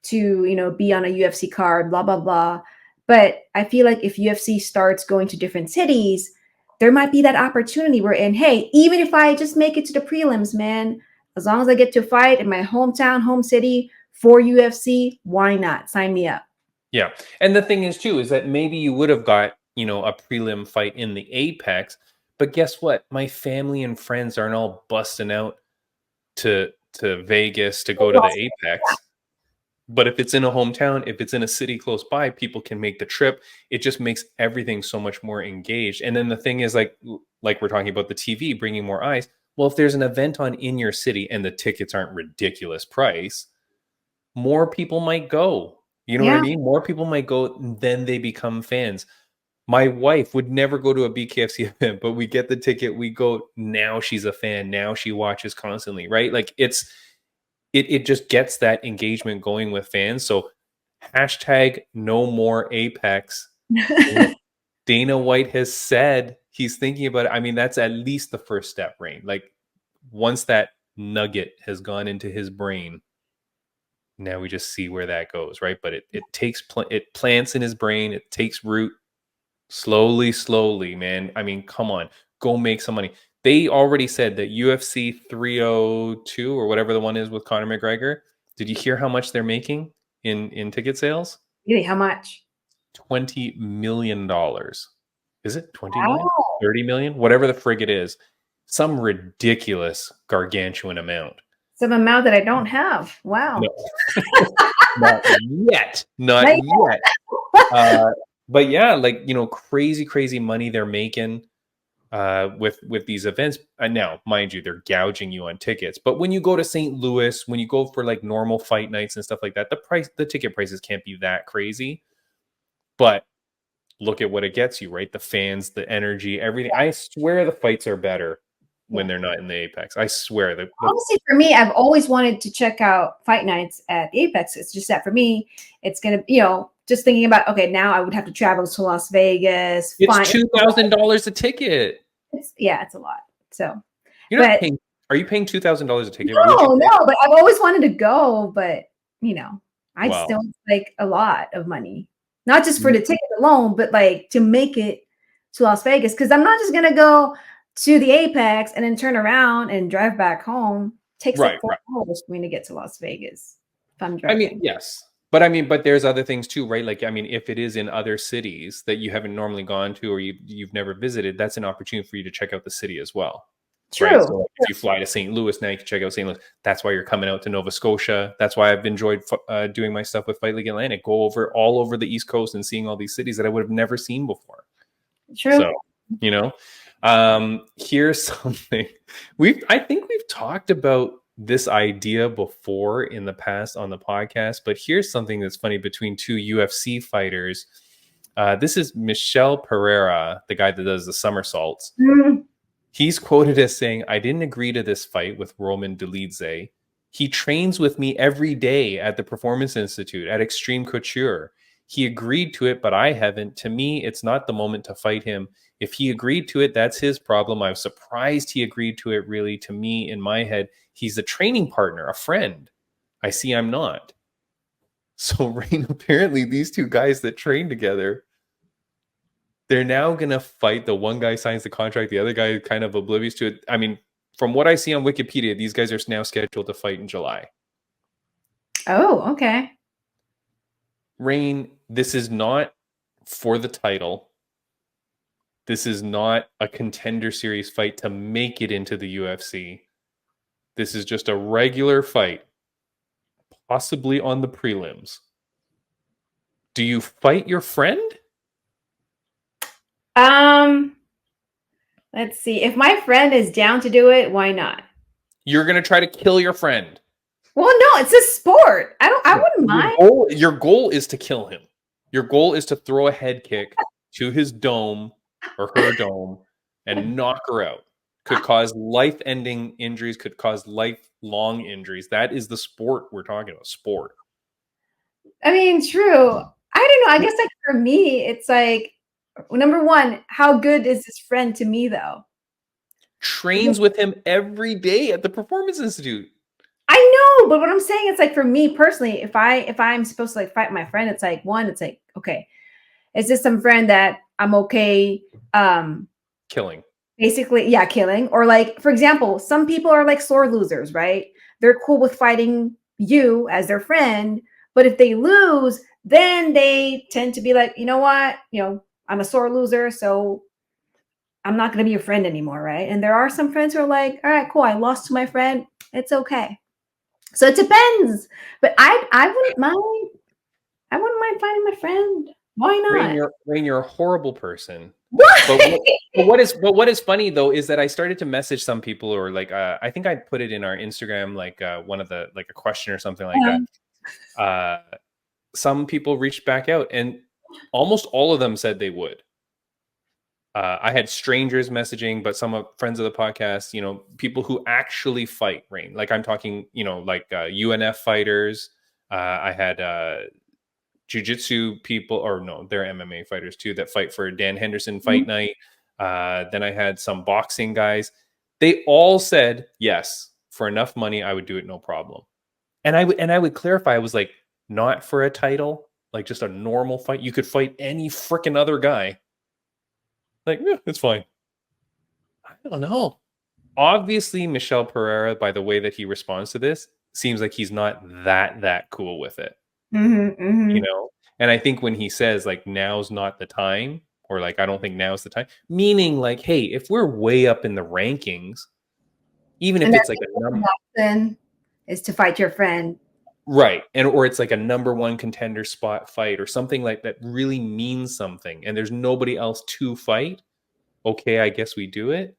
to, you know, be on a UFC card, blah, blah, blah. But I feel like if UFC starts going to different cities, there might be that opportunity where, and hey, even if I just make it to the prelims, man, as long as I get to fight in my hometown, home city for UFC, why not? Sign me up. Yeah. And the thing is too, is that maybe you would have got, you know, a prelim fight in the Apex, but guess what? My family and friends aren't all busting out to Vegas to go to the Apex. But if it's in a hometown, if it's in a city close by, people can make the trip. It just makes everything so much more engaged. And then the thing is, like we're talking about the TV bringing more eyes. Well, if there's an event on in your city and the tickets aren't ridiculous price, more people might go. You know what I mean? More people might go, then they become fans. My wife would never go to a BKFC event, but we get the ticket, we go, now she's a fan. Now she watches constantly, right? Like it just gets that engagement going with fans. So # no more Apex. Dana White has said he's thinking about it. I mean, that's at least the first step, Raine. Like once that nugget has gone into his brain, now we just see where that goes, right? But it plants in his brain. It takes root slowly, man. I mean, come on, go make some money. They already said that UFC 302 or whatever the one is with Conor McGregor. Did you hear how much they're making in ticket sales? Really, how much? $20 million. Is it 20 million? 30 million? Whatever the frig it is. Some ridiculous gargantuan amount. Some amount that I don't have. Wow. No. Not yet. But yeah, like, you know, crazy money they're making. with these events. And now, mind you, they're gouging you on tickets. But when you go to St. Louis, when you go for like normal fight nights and stuff like that, the ticket prices can't be that crazy. But look at what it gets you, right? The fans, the energy, everything. I swear the fights are better when they're not in the Apex. I swear. Honestly, for me, I've always wanted to check out fight nights at the Apex. It's just that for me, it's going to, just thinking about, okay, now I would have to travel to Las Vegas. It's $2,000 a ticket. It's a lot. So you're not paying. Are you paying $2,000 a ticket? No, but I've always wanted to go. But I still like a lot of money, not just for the ticket alone, but like to make it to Las Vegas. Because I'm not just gonna go to the Apex and then turn around and drive back home. It takes like 4 hours for me to get to Las Vegas if I'm driving. I mean, yes. But there's other things too, right? Like, I mean, if it is in other cities that you haven't normally gone to or you've never visited, that's an opportunity for you to check out the city as well. True. Right? So if you fly to St. Louis, now you can check out St. Louis. That's why you're coming out to Nova Scotia. That's why I've enjoyed doing my stuff with Fight League Atlantic. Go all over the East Coast and seeing all these cities that I would have never seen before. True. So, here's something I think we've talked about this idea before in the past on the podcast, but here's something that's funny between two UFC fighters. This is Michel Pereira, the guy that does the somersaults. Mm-hmm. He's quoted as saying, "I didn't agree to this fight with Roman Dolidze. He trains with me every day at the Performance Institute at Extreme Couture. He agreed to it, but I haven't. To me, it's not the moment to fight him. If he agreed to it, that's his problem. I was surprised he agreed to it, really. To me, in my head, he's a training partner, a friend. I see I'm not." So, Raine, apparently these two guys that train together, they're now going to fight. The one guy signs the contract. The other guy kind of oblivious to it. I mean, from what I see on Wikipedia, these guys are now scheduled to fight in July. Oh, okay. Raine, this is not for the title. This is not a contender series fight to make it into the UFC. This is just a regular fight, possibly on the prelims. Do you fight your friend? Let's see. If my friend is down to do it, why not? You're going to try to kill your friend. Well, no, it's a sport. I wouldn't mind. Your goal is to kill him. Your goal is to throw a head kick to his dome or her dome and knock her out. Could cause life-ending injuries, could cause lifelong injuries. That is the sport we're talking about. Sport. I mean, true. I don't know. I guess like for me, it's like, number one, how good is this friend to me though? Trains with him every day at the Performance Institute. I know, but what I'm saying is like for me personally, if I'm supposed to like fight my friend, it's like okay, is this some friend that I'm okay killing? Basically, yeah, killing. Or like, for example, some people are like sore losers, right? They're cool with fighting you as their friend, but if they lose, then they tend to be like, you know what? I'm a sore loser, so I'm not going to be your friend anymore, right? And there are some friends who are like, all right, cool, I lost to my friend. It's okay. So it depends. But I wouldn't mind. I wouldn't mind fighting my friend. Why not? Raine, you're a horrible person. What? But what is funny though is that I started to message some people, or like I think I put it in our Instagram, like one of the like a question or something like that. Some people reached back out, and almost all of them said they would. I had strangers messaging, but some friends of the podcast, people who actually fight, Raine. Like I'm talking, like UNF fighters. I had jiu-jitsu people, or no, they're MMA fighters too, that fight for Dan Henderson fight night. Then I had some boxing guys. They all said, yes, for enough money, I would do it, no problem. And I would clarify, I was like, not for a title, like just a normal fight. You could fight any freaking other guy. Like, yeah, it's fine. I don't know. Obviously, Michel Pereira, by the way that he responds to this, seems like he's not that cool with it. Mm-hmm, mm-hmm. And I think when he says like now's not the time, or like I don't think now's the time, meaning like, hey, if we're way up in the rankings, even if it's like a number option is to fight your friend, right? Or it's like a number one contender spot fight or something like that really means something, and there's nobody else to fight. okay, I guess we do it.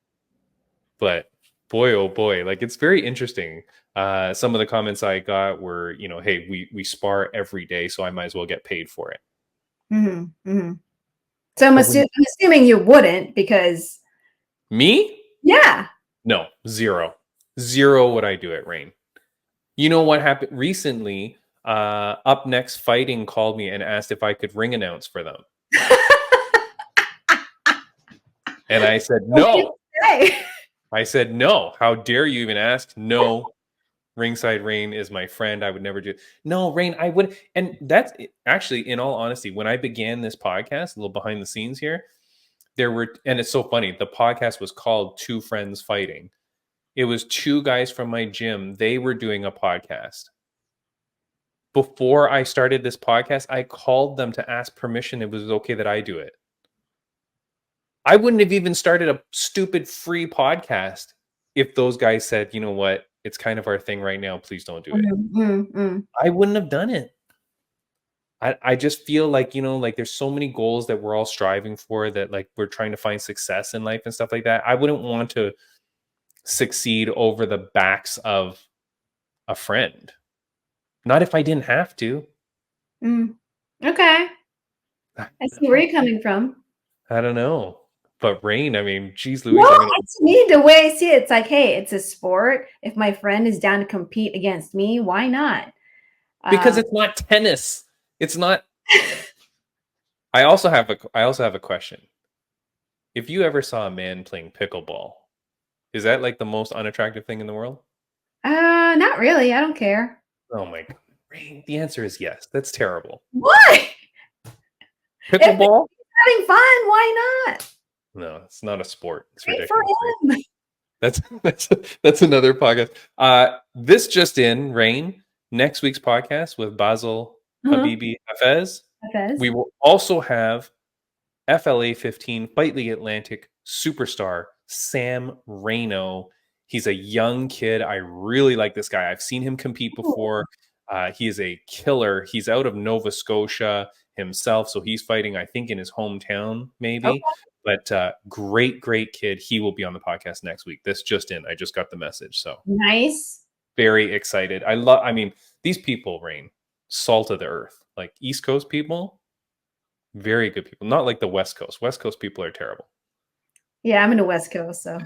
But boy, oh boy, like it's very interesting. Some of the comments I got were, you know, hey, we spar every day, so I might as well get paid for it. So I'm But when assuming you wouldn't, because me? yeah. No, zero. Zero would I do it, Raine. You know what happened recently? Up Next Fighting called me and asked if I could ring announce for them. And I said, no. I said, no. How dare you even ask? No. Ringside Raine is my friend. I would never do it. No, Raine, I would. And that's actually, in all honesty, when I began this podcast, a little behind the scenes here, there were, and it's so funny, the podcast was called Two Friends Fighting. It was two guys from my gym. They were doing a podcast. Before I started this podcast, I called them to ask permission. It was okay that I do it. I wouldn't have even started a stupid free podcast if those guys said, you know what, it's kind of our thing right now. Please don't do it. I wouldn't have done it. I just feel like, you know, like there's so many goals that we're all striving for, that like we're trying to find success in life and stuff like that. I wouldn't want to succeed over the backs of a friend. Not if I didn't have to. Okay. I see where you're coming from. I don't know. But Raine, I mean, geez Louise. Well, to me, the way I see it, it's like, hey, it's a sport. If my friend is down to compete against me, why not? Because it's not tennis. It's not. I also have a question. If you ever saw a man playing pickleball, is that like the most unattractive thing in the world? Not really. I don't care. Oh my God. Raine, the answer is yes. That's terrible. What? Pickleball? Having fun, why not? No, it's not a sport. It's Great ridiculous. for him. That's another podcast. This just in, Raine, next week's podcast with Basil Habibi Hafez. We will also have FLA 15 Fight League Atlantic superstar Sam Raine. He's a young kid. I really like this guy. I've seen him compete before. He is a killer. He's out of Nova Scotia himself, so he's fighting, I think, in his hometown, maybe. Okay. But great kid. He will be on the podcast next week. This just in. I just got the message. So nice. Very excited. I mean, these people, Raine, salt of the earth. Like East Coast people, very good people. Not like the West Coast. West Coast people are terrible. Yeah, I'm in the West Coast, so.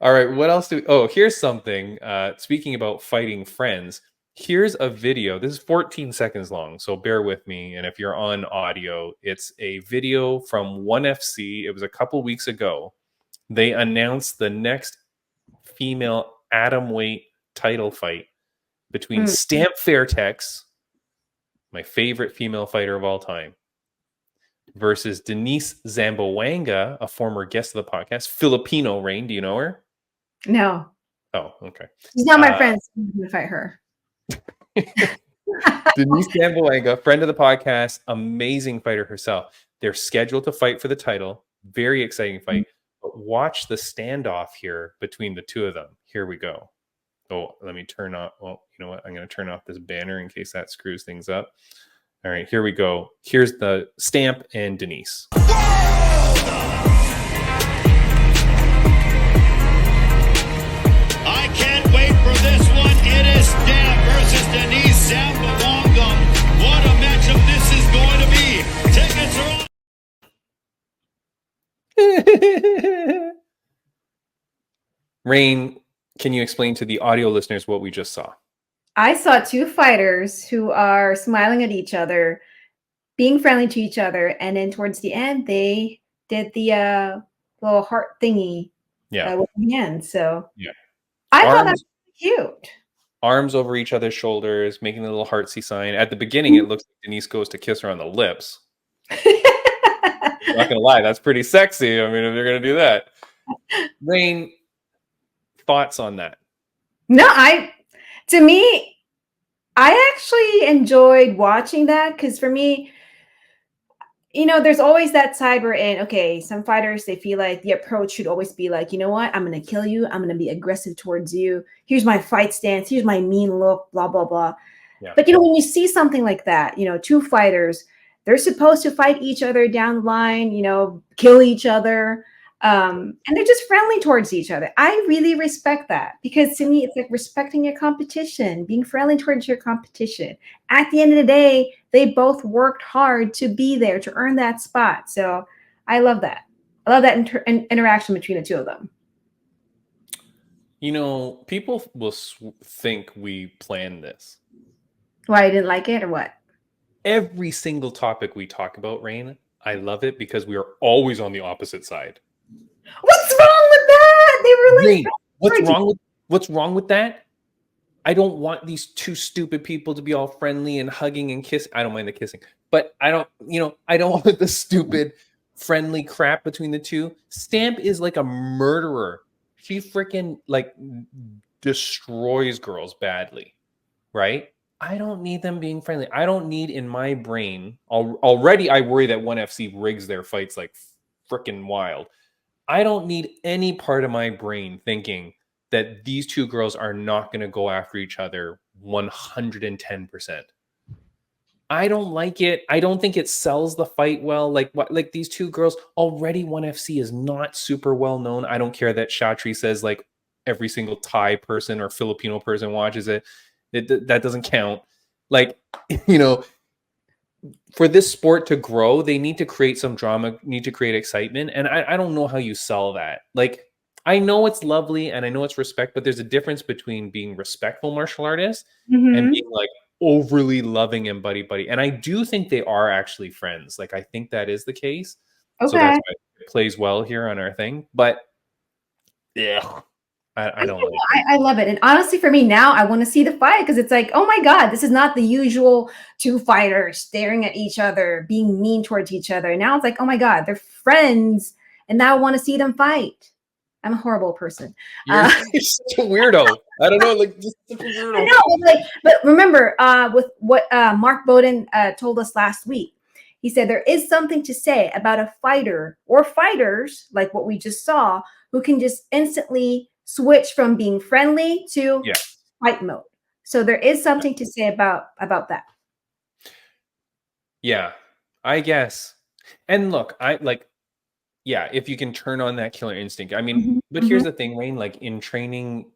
All right, what else here's something. Speaking about fighting friends, here's a video. This is 14 seconds long, so bear with me. And if you're on audio, it's a video from ONE FC. It was a couple weeks ago. They announced the next female atomweight title fight between Stamp Fairtex, my favorite female fighter of all time, versus Denise Zamboanga, a former guest of the podcast, Filipino. Raine, do you know her? No. Oh, okay. She's not my friend, so I'm going to fight her. Denise Zamboanga, friend of the podcast, amazing fighter herself. They're scheduled to fight for the title. Very exciting fight. But watch the standoff here between the two of them. Here we go. Oh, let me turn off. Well, you know what? I'm going to turn off this banner in case that screws things up. All right, here we go. Here's the Stamp and Denise. I can't wait for this one. It is Stamp versus Denise Zamboanga. What a matchup this is going to be. Tickets are on. Raine, can you explain to the audio listeners what we just saw? I saw two fighters who are smiling at each other, being friendly to each other, and then towards the end, they did the little heart thingy with the hand. So I thought that was cute. Arms over each other's shoulders, making the little heartsy sign. At the beginning, it looks like Denise goes to kiss her on the lips. Not gonna lie, that's pretty sexy. I mean, if you're gonna do that, Raine, thoughts on that? No, to me, I actually enjoyed watching that because for me, you know, there's always that side where some fighters, they feel like the approach should always be like, you know what, I'm going to kill you. I'm going to be aggressive towards you. Here's my fight stance. Here's my mean look, blah, blah, blah. Yeah. But, you know, when you see something like that, you know, two fighters, they're supposed to fight each other down the line, kill each other. And they're just friendly towards each other. I really respect that, because to me, it's like respecting your competition, being friendly towards your competition. At the end of the day, they both worked hard to be there, to earn that spot. So I love that. I love that interaction between the two of them. People will think we planned this. Why, I didn't like it or what? Every single topic we talk about, Raine, I love it because we are always on the opposite side. What's wrong with that? They were like, Raine, what's wrong with that? I don't want these two stupid people to be all friendly and hugging and kissing. I don't mind the kissing, but I don't want the stupid friendly crap between the two. Stamp is like a murderer. She freaking like destroys girls badly, right? I don't need them being friendly. I don't need in my brain. Already I worry that 1FC rigs their fights like freaking wild. I don't need any part of my brain thinking that these two girls are not going to go after each other 110%. I don't like it. I don't think it sells the fight well. Like these two girls, already 1FC is not super well known. I don't care that Shatri says like every single Thai person or Filipino person watches it. That doesn't count. Like, for this sport to grow, they need to create some drama, need to create excitement. And I don't know how you sell that. Like, I know it's lovely and I know it's respect, but there's a difference between being respectful martial artists and being like overly loving and buddy. And I do think they are actually friends. Like, I think that is the case. Okay. So that's why it plays well here on our thing. But yeah. I don't know. I love it. And honestly, for me now, I want to see the fight, because it's like, oh my God, this is not the usual two fighters staring at each other, being mean towards each other. Now it's like, oh my God, they're friends. And now I want to see them fight. I'm a horrible person. You're such a weirdo. I don't know, like just such a weirdo. I know, but remember with what Mark Bowden told us last week. He said there is something to say about a fighter or fighters, like what we just saw, who can just instantly switch from being friendly to fight mode. So there is something to say about that. Yeah, I guess. And look, if you can turn on that killer instinct. I mean, but here's the thing, Raine, like in training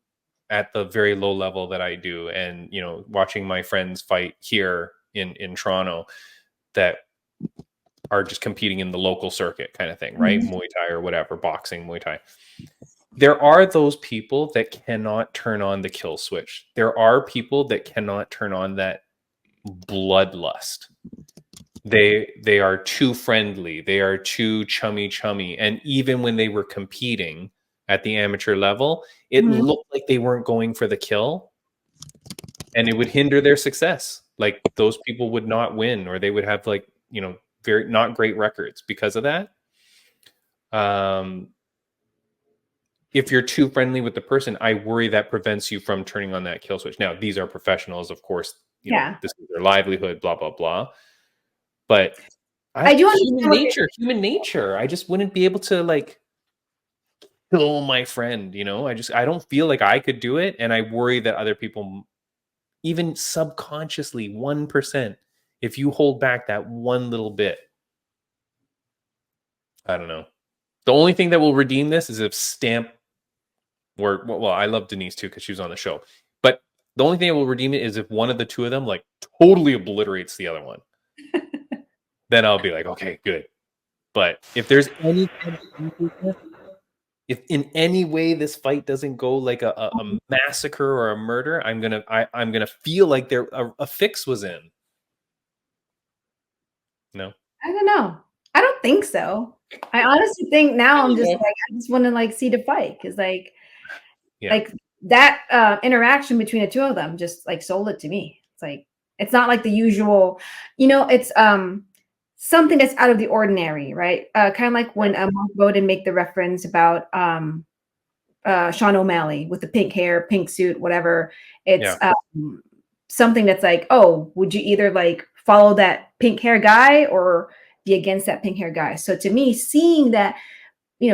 at the very low level that I do, and watching my friends fight here in Toronto that are just competing in the local circuit kind of thing, right? Muay Thai or whatever, boxing, Muay Thai. There are those people that cannot turn on the kill switch. There are people that cannot turn on that bloodlust. They are too friendly. They are too chummy. And even when they were competing at the amateur level, it looked like they weren't going for the kill, and it would hinder their success. Like those people would not win, or they would have like, very not great records because of that. If you're too friendly with the person, I worry that prevents you from turning on that kill switch. Now, these are professionals, of course. This is their livelihood, blah, blah, blah. But I do understand human nature. I just wouldn't be able to like kill my friend, I don't feel like I could do it. And I worry that other people, even subconsciously, 1%, if you hold back that one little bit, I don't know. The only thing that will redeem this is if Stamp I love Denise too, because she was on the show. But the only thing that will redeem it is if one of the two of them like totally obliterates the other one. Then I'll be like, okay, good. But if there's any if in any way this fight doesn't go like a massacre or a murder, I'm gonna feel like there a fix was in. No, I don't know. I don't think so. I honestly think now I'm just like, I just want to like see the fight, because like that interaction between the two of them just like sold it to me. It's like, it's not like the usual, it's something that's out of the ordinary, right? Kind of like when Mark Bowden make the reference about Sean O'Malley with the pink hair, pink suit, whatever. It's something that's like, oh, would you either like follow that pink hair guy or be against that pink hair guy? So to me, seeing that,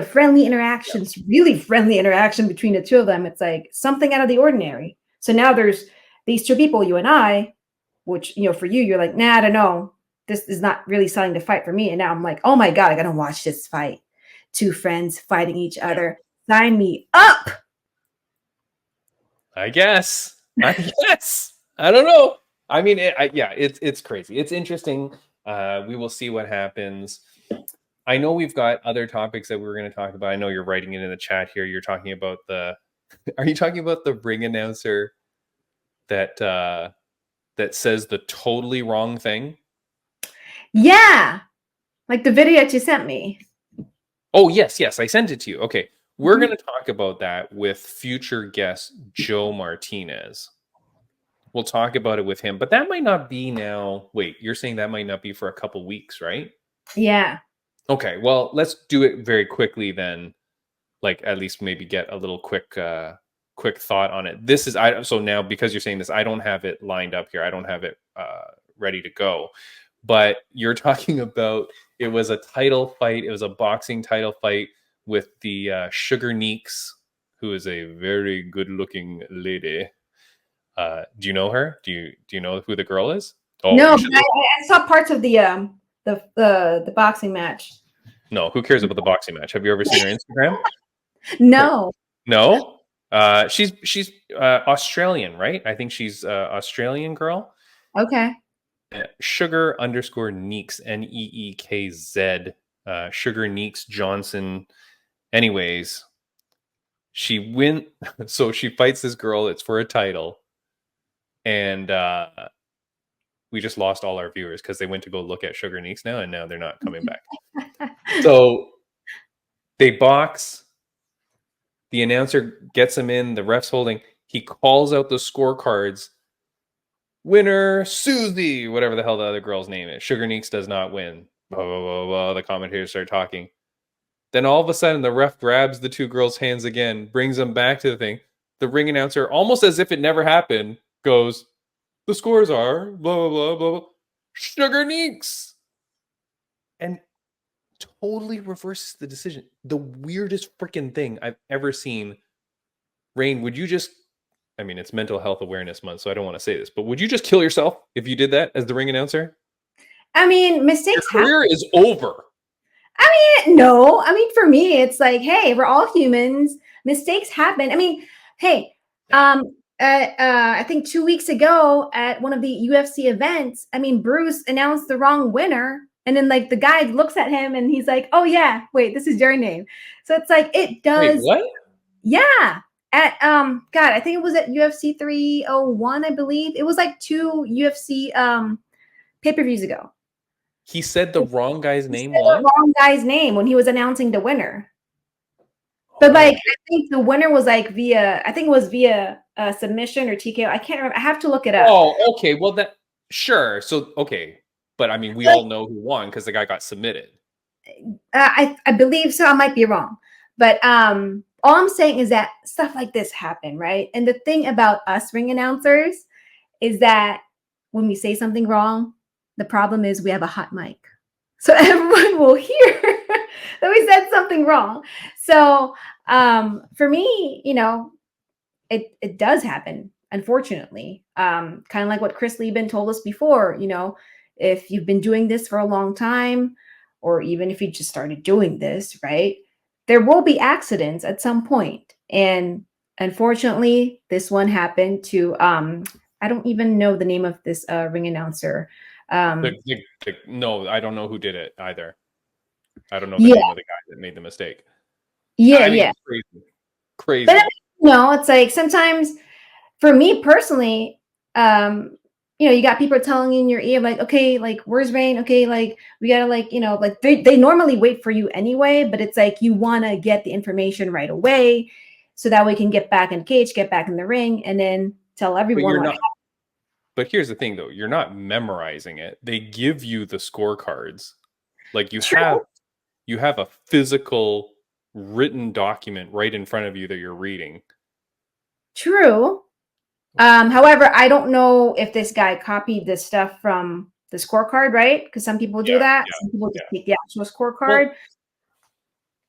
friendly interactions, really friendly interaction between the two of them, it's like something out of the ordinary. So now there's these two people, you and I, which, for you, you're like, nah, I don't know. this is not really selling the fight for me. And now I'm like, oh my God, I gotta watch this fight. Two friends fighting each other. Sign me up. I guess. I don't know. I mean, it's crazy. It's interesting. We will see what happens. I know we've got other topics that we're going to talk about. I know you're writing it in the chat here. You're talking about are you talking about the ring announcer that says the totally wrong thing? Yeah. Like the video that you sent me. Oh, yes. I sent it to you. Okay. We're going to talk about that with future guest Joe Martinez. We'll talk about it with him, but that might not be now. Wait, you're saying that might not be for a couple weeks, right? Yeah. Okay, well, let's do it very quickly then. Like, at least maybe get a little quick thought on it. This is so now, because you're saying this, I don't have it lined up here. I don't have it ready to go. But you're talking about, it was a title fight. It was a boxing title fight with the Sugar Neeks, who is a very good-looking lady. Do you know her? Do you know who the girl is? Oh, no, but I saw parts of the boxing match. No, who cares about the boxing match? Have you ever seen her Instagram? No. No? She's Australian, right? I think she's Australian girl. Okay. Sugar_Neeks, Neekz. Sugar Neeks Johnson. Anyways, so she fights this girl. It's for a title. And we just lost all our viewers because they went to go look at Sugar Neeks now, and now they're not coming back. So they box. The announcer gets him in. The ref's holding. He calls out the scorecards. Winner, Susie, whatever the hell the other girl's name is. Sugar Neeks does not win. Blah, blah, blah, blah. The commentators start talking. Then all of a sudden, the ref grabs the two girls' hands again, brings them back to the thing. The ring announcer, almost as if it never happened, goes, the scores are blah, blah, blah, blah, blah. Sugar Neeks. And totally reverses the decision. The weirdest freaking thing I've ever seen. Raine, would you just, I mean, it's Mental Health Awareness Month, so I don't want to say this, but would you just kill yourself if you did that as the ring announcer? I mean, mistakes Your career is over. I mean, no. I mean, for me, it's like, hey, we're all humans. Mistakes happen. I mean, hey, I think 2 weeks ago at one of the UFC events, I mean, Bruce announced the wrong winner. And then like the guy looks at him and he's like, oh yeah, wait, this is your name. So it's like, it does. Wait, what? Yeah. At, God, I think it was at UFC 301, I believe. It was like 2 UFC pay-per-views ago. He said the wrong guy's name. The wrong guy's name when he was announcing the winner. But like, I think the winner was like via submission or TKO. I can't remember. I have to look it up. Oh, okay. Well, sure. So, okay. But I mean, we all know who won because the guy got submitted. I believe so. I might be wrong. But all I'm saying is that stuff like this happen, right? And the thing about us ring announcers is that when we say something wrong, the problem is we have a hot mic. So everyone will hear that we said something wrong. So for me, you know, it does happen, unfortunately. Kind of like what Chris Lieben told us before, you know, if you've been doing this for a long time, or even if you just started doing this, right, there will be accidents at some point. And unfortunately, this one happened to, I don't even know the name of this ring announcer. No, I don't know who did it either. I don't know the name of the guy that made the mistake. Yeah, I mean, yeah. Crazy. But you know, it's like sometimes for me personally, you know, you got people telling you in your ear, like, okay, like, where's Raine? Okay, like, we gotta, like, you know, like they normally wait for you anyway, but it's like you want to get the information right away so that we can get back in the cage, get back in the ring, and then tell everyone. But here's the thing, though. You're not memorizing it. They give you the scorecards. Like you have a physical written document right in front of you that you're reading. True. However, I don't know if this guy copied this stuff from the scorecard, right? Because some people do that. Some people just take the actual scorecard. Well,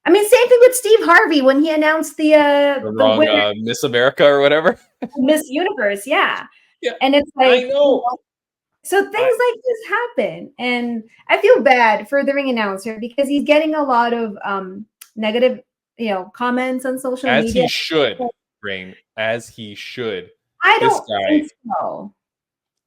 I mean, same thing with Steve Harvey when he announced the wrong winner, Miss America or whatever. Miss Universe, yeah. Yeah, and it's like, I know. So things like this happen, and I feel bad for the ring announcer because he's getting a lot of negative, comments on social As media. he should, Rain, as he should. I This don't guy, think so.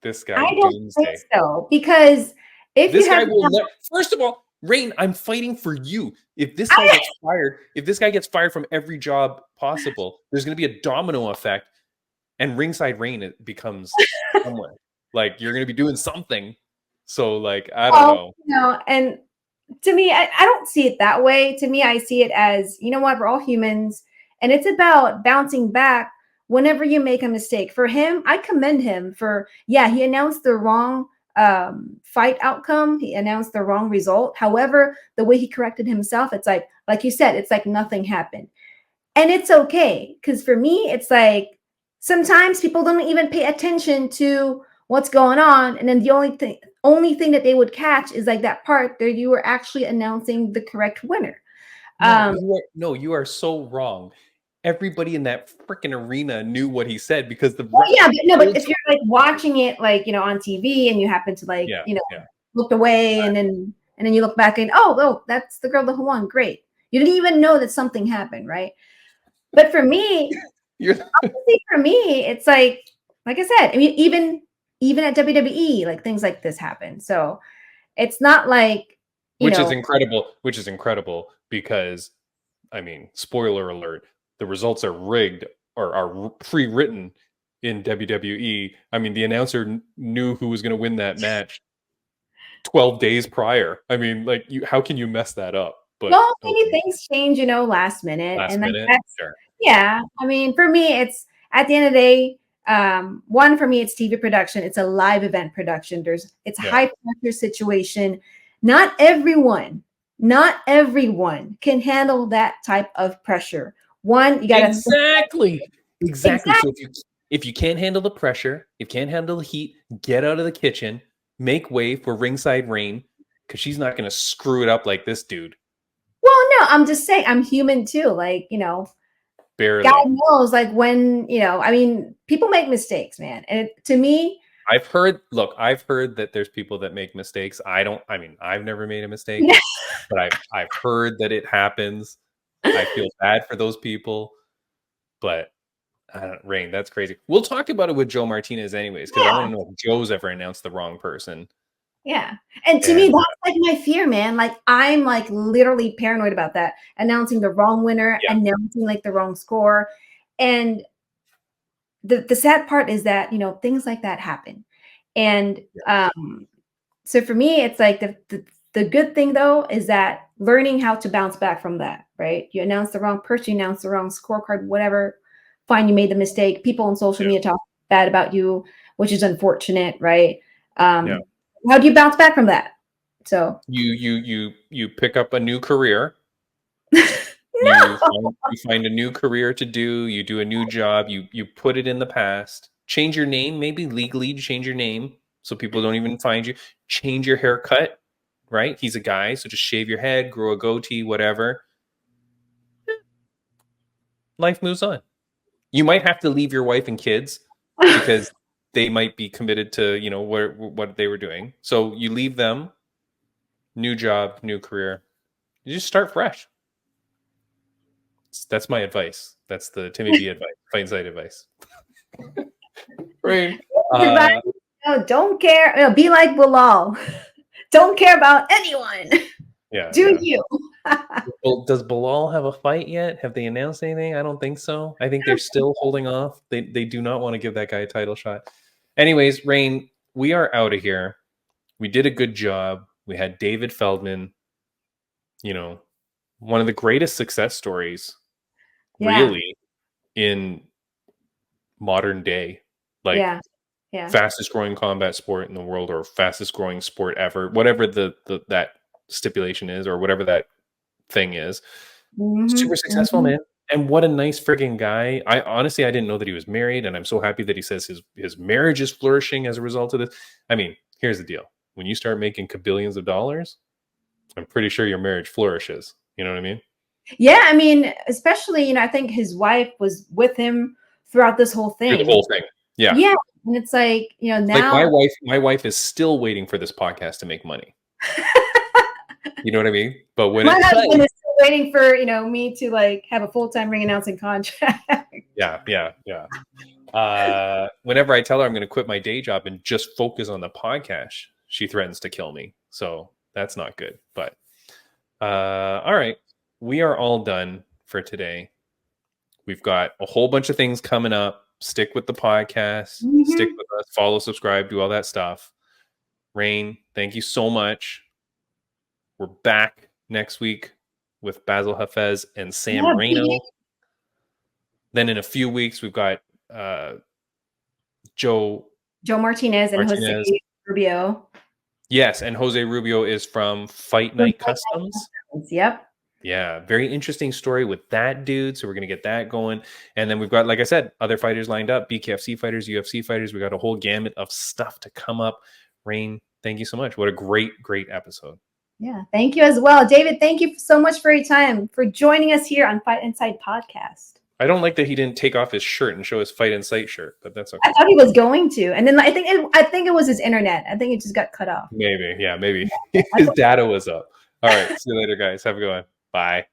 this guy, I don't think Doomsday. so because if This you guy have, will let. First of all, Rain, I'm fighting for you. If this guy gets fired, if this guy gets fired from every job possible, there's going to be a domino effect, and Ringside Rain it becomes somewhere. Like you're going to be doing something. So, like, I don't know. and to me, I don't see it that way. To me, I see it as, you know what, we're all humans, and it's about bouncing back whenever you make a mistake. For him, I commend him for, he announced the wrong fight outcome. He announced the wrong result. However, the way he corrected himself, it's like you said, it's like nothing happened. And it's okay. Because for me, it's like sometimes people don't even pay attention to what's going on. And then the only thing that they would catch is like that part that you were actually announcing the correct winner. You are so wrong. Everybody in that freaking arena knew what he said because the but if you're like watching it like on TV and you happen to looked away and then you look back and oh that's the girl that won, great, you didn't even know that something happened, right? But for me, it's like I said, I mean, even at WWE, like things like this happen. So it's not like which is incredible because, I mean, spoiler alert, the results are rigged or are pre-written in WWE. I mean, the announcer knew who was going to win that match 12 days prior. I mean, like, how can you mess that up? But maybe things change, last minute. Sure. Yeah. I mean, for me, it's at the end of the day, one, for me, it's TV production. It's a live event production. It's a high pressure situation. Not everyone can handle that type of pressure. One, you got exactly. So if you can't handle the pressure, if you can't handle the heat, get out of the kitchen, make way for Ringside Rain, because she's not going to screw it up like this dude. Well, no, I'm just saying I'm human too. Like, barely. God knows, like when, I mean, people make mistakes, man. And to me, I've heard that there's people that make mistakes. I've never made a mistake, but I've heard that it happens. I feel bad for those people, but Rain, that's crazy. We'll talk about it with Joe Martinez anyways, because I want to know if Joe's ever announced the wrong person. Yeah. And to me, that's like my fear, man. Like I'm like literally paranoid about that. Announcing the wrong winner, announcing like the wrong score. And the sad part is that, things like that happen. And so for me, it's like the good thing though is that learning how to bounce back from that, right? You announce the wrong person, you announce the wrong scorecard, whatever. Fine, you made the mistake. People on social media talk bad about you, which is unfortunate, right? How do you bounce back from that? So you pick up a new career. No. You find a new career to do. You do a new job. You put it in the past. Change your name, maybe legally change your name so people don't even find you. Change your haircut, right? He's a guy, so just shave your head, grow a goatee, whatever. Life moves on. You might have to leave your wife and kids because they might be committed to, what they were doing. So you leave them, new job, new career. You just start fresh. That's my advice. That's the Timmy B advice, plain sight advice. Right. Don't care. Be like Bilal. Don't care about anyone. You. Well, does Bilal have a fight yet? Have they announced anything? I don't think so. I think they're still holding off. They do not want to give that guy a title shot. Anyways, Rain, we are out of here. We did a good job. We had David Feldman, one of the greatest success stories really in modern day. Like fastest growing combat sport in the world, or fastest growing sport ever, whatever that stipulation is, or whatever that thing is. Super successful, man. And what a nice frigging guy. I didn't know that he was married, and I'm so happy that he says his marriage is flourishing as a result of this. I mean, here's the deal. When you start making kabillions of dollars, I'm pretty sure your marriage flourishes. You know what I mean? Yeah, I mean, especially, I think his wife was with him throughout this whole thing. The whole thing. Yeah. Yeah. And it's like, you know, Like now my wife is still waiting for this podcast to make money. You know what I mean? But when my it husband does, is still waiting for, you know, me to like have a full-time ring announcing contract. yeah. Whenever I tell her I'm going to quit my day job and just focus on the podcast, she threatens to kill me. So that's not good. But all right, we are all done for today. We've got a whole bunch of things coming up. Stick with the podcast. Stick with us. Follow, subscribe, do all that stuff. Raine, thank you so much. We're back next week with Basil Hafez and Sam Marino. Then in a few weeks, we've got Joe Martinez and Jose Rubio. Yes, and Jose Rubio is from Fight Night Customs. Yep. Yeah, very interesting story with that dude. So we're going to get that going. And then we've got, like I said, other fighters lined up, BKFC fighters, UFC fighters. We got a whole gamut of stuff to come up. Raine, thank you so much. What a great episode. Yeah, thank you as well. David, thank you so much for your time, for joining us here on Fight Inside Podcast. I don't like that he didn't take off his shirt and show his Fight Insight shirt, but that's okay. I thought he was going to, and then I think it was his internet. I think it just got cut off. Maybe his data was up. All right, see you later, guys. Have a good one. Bye.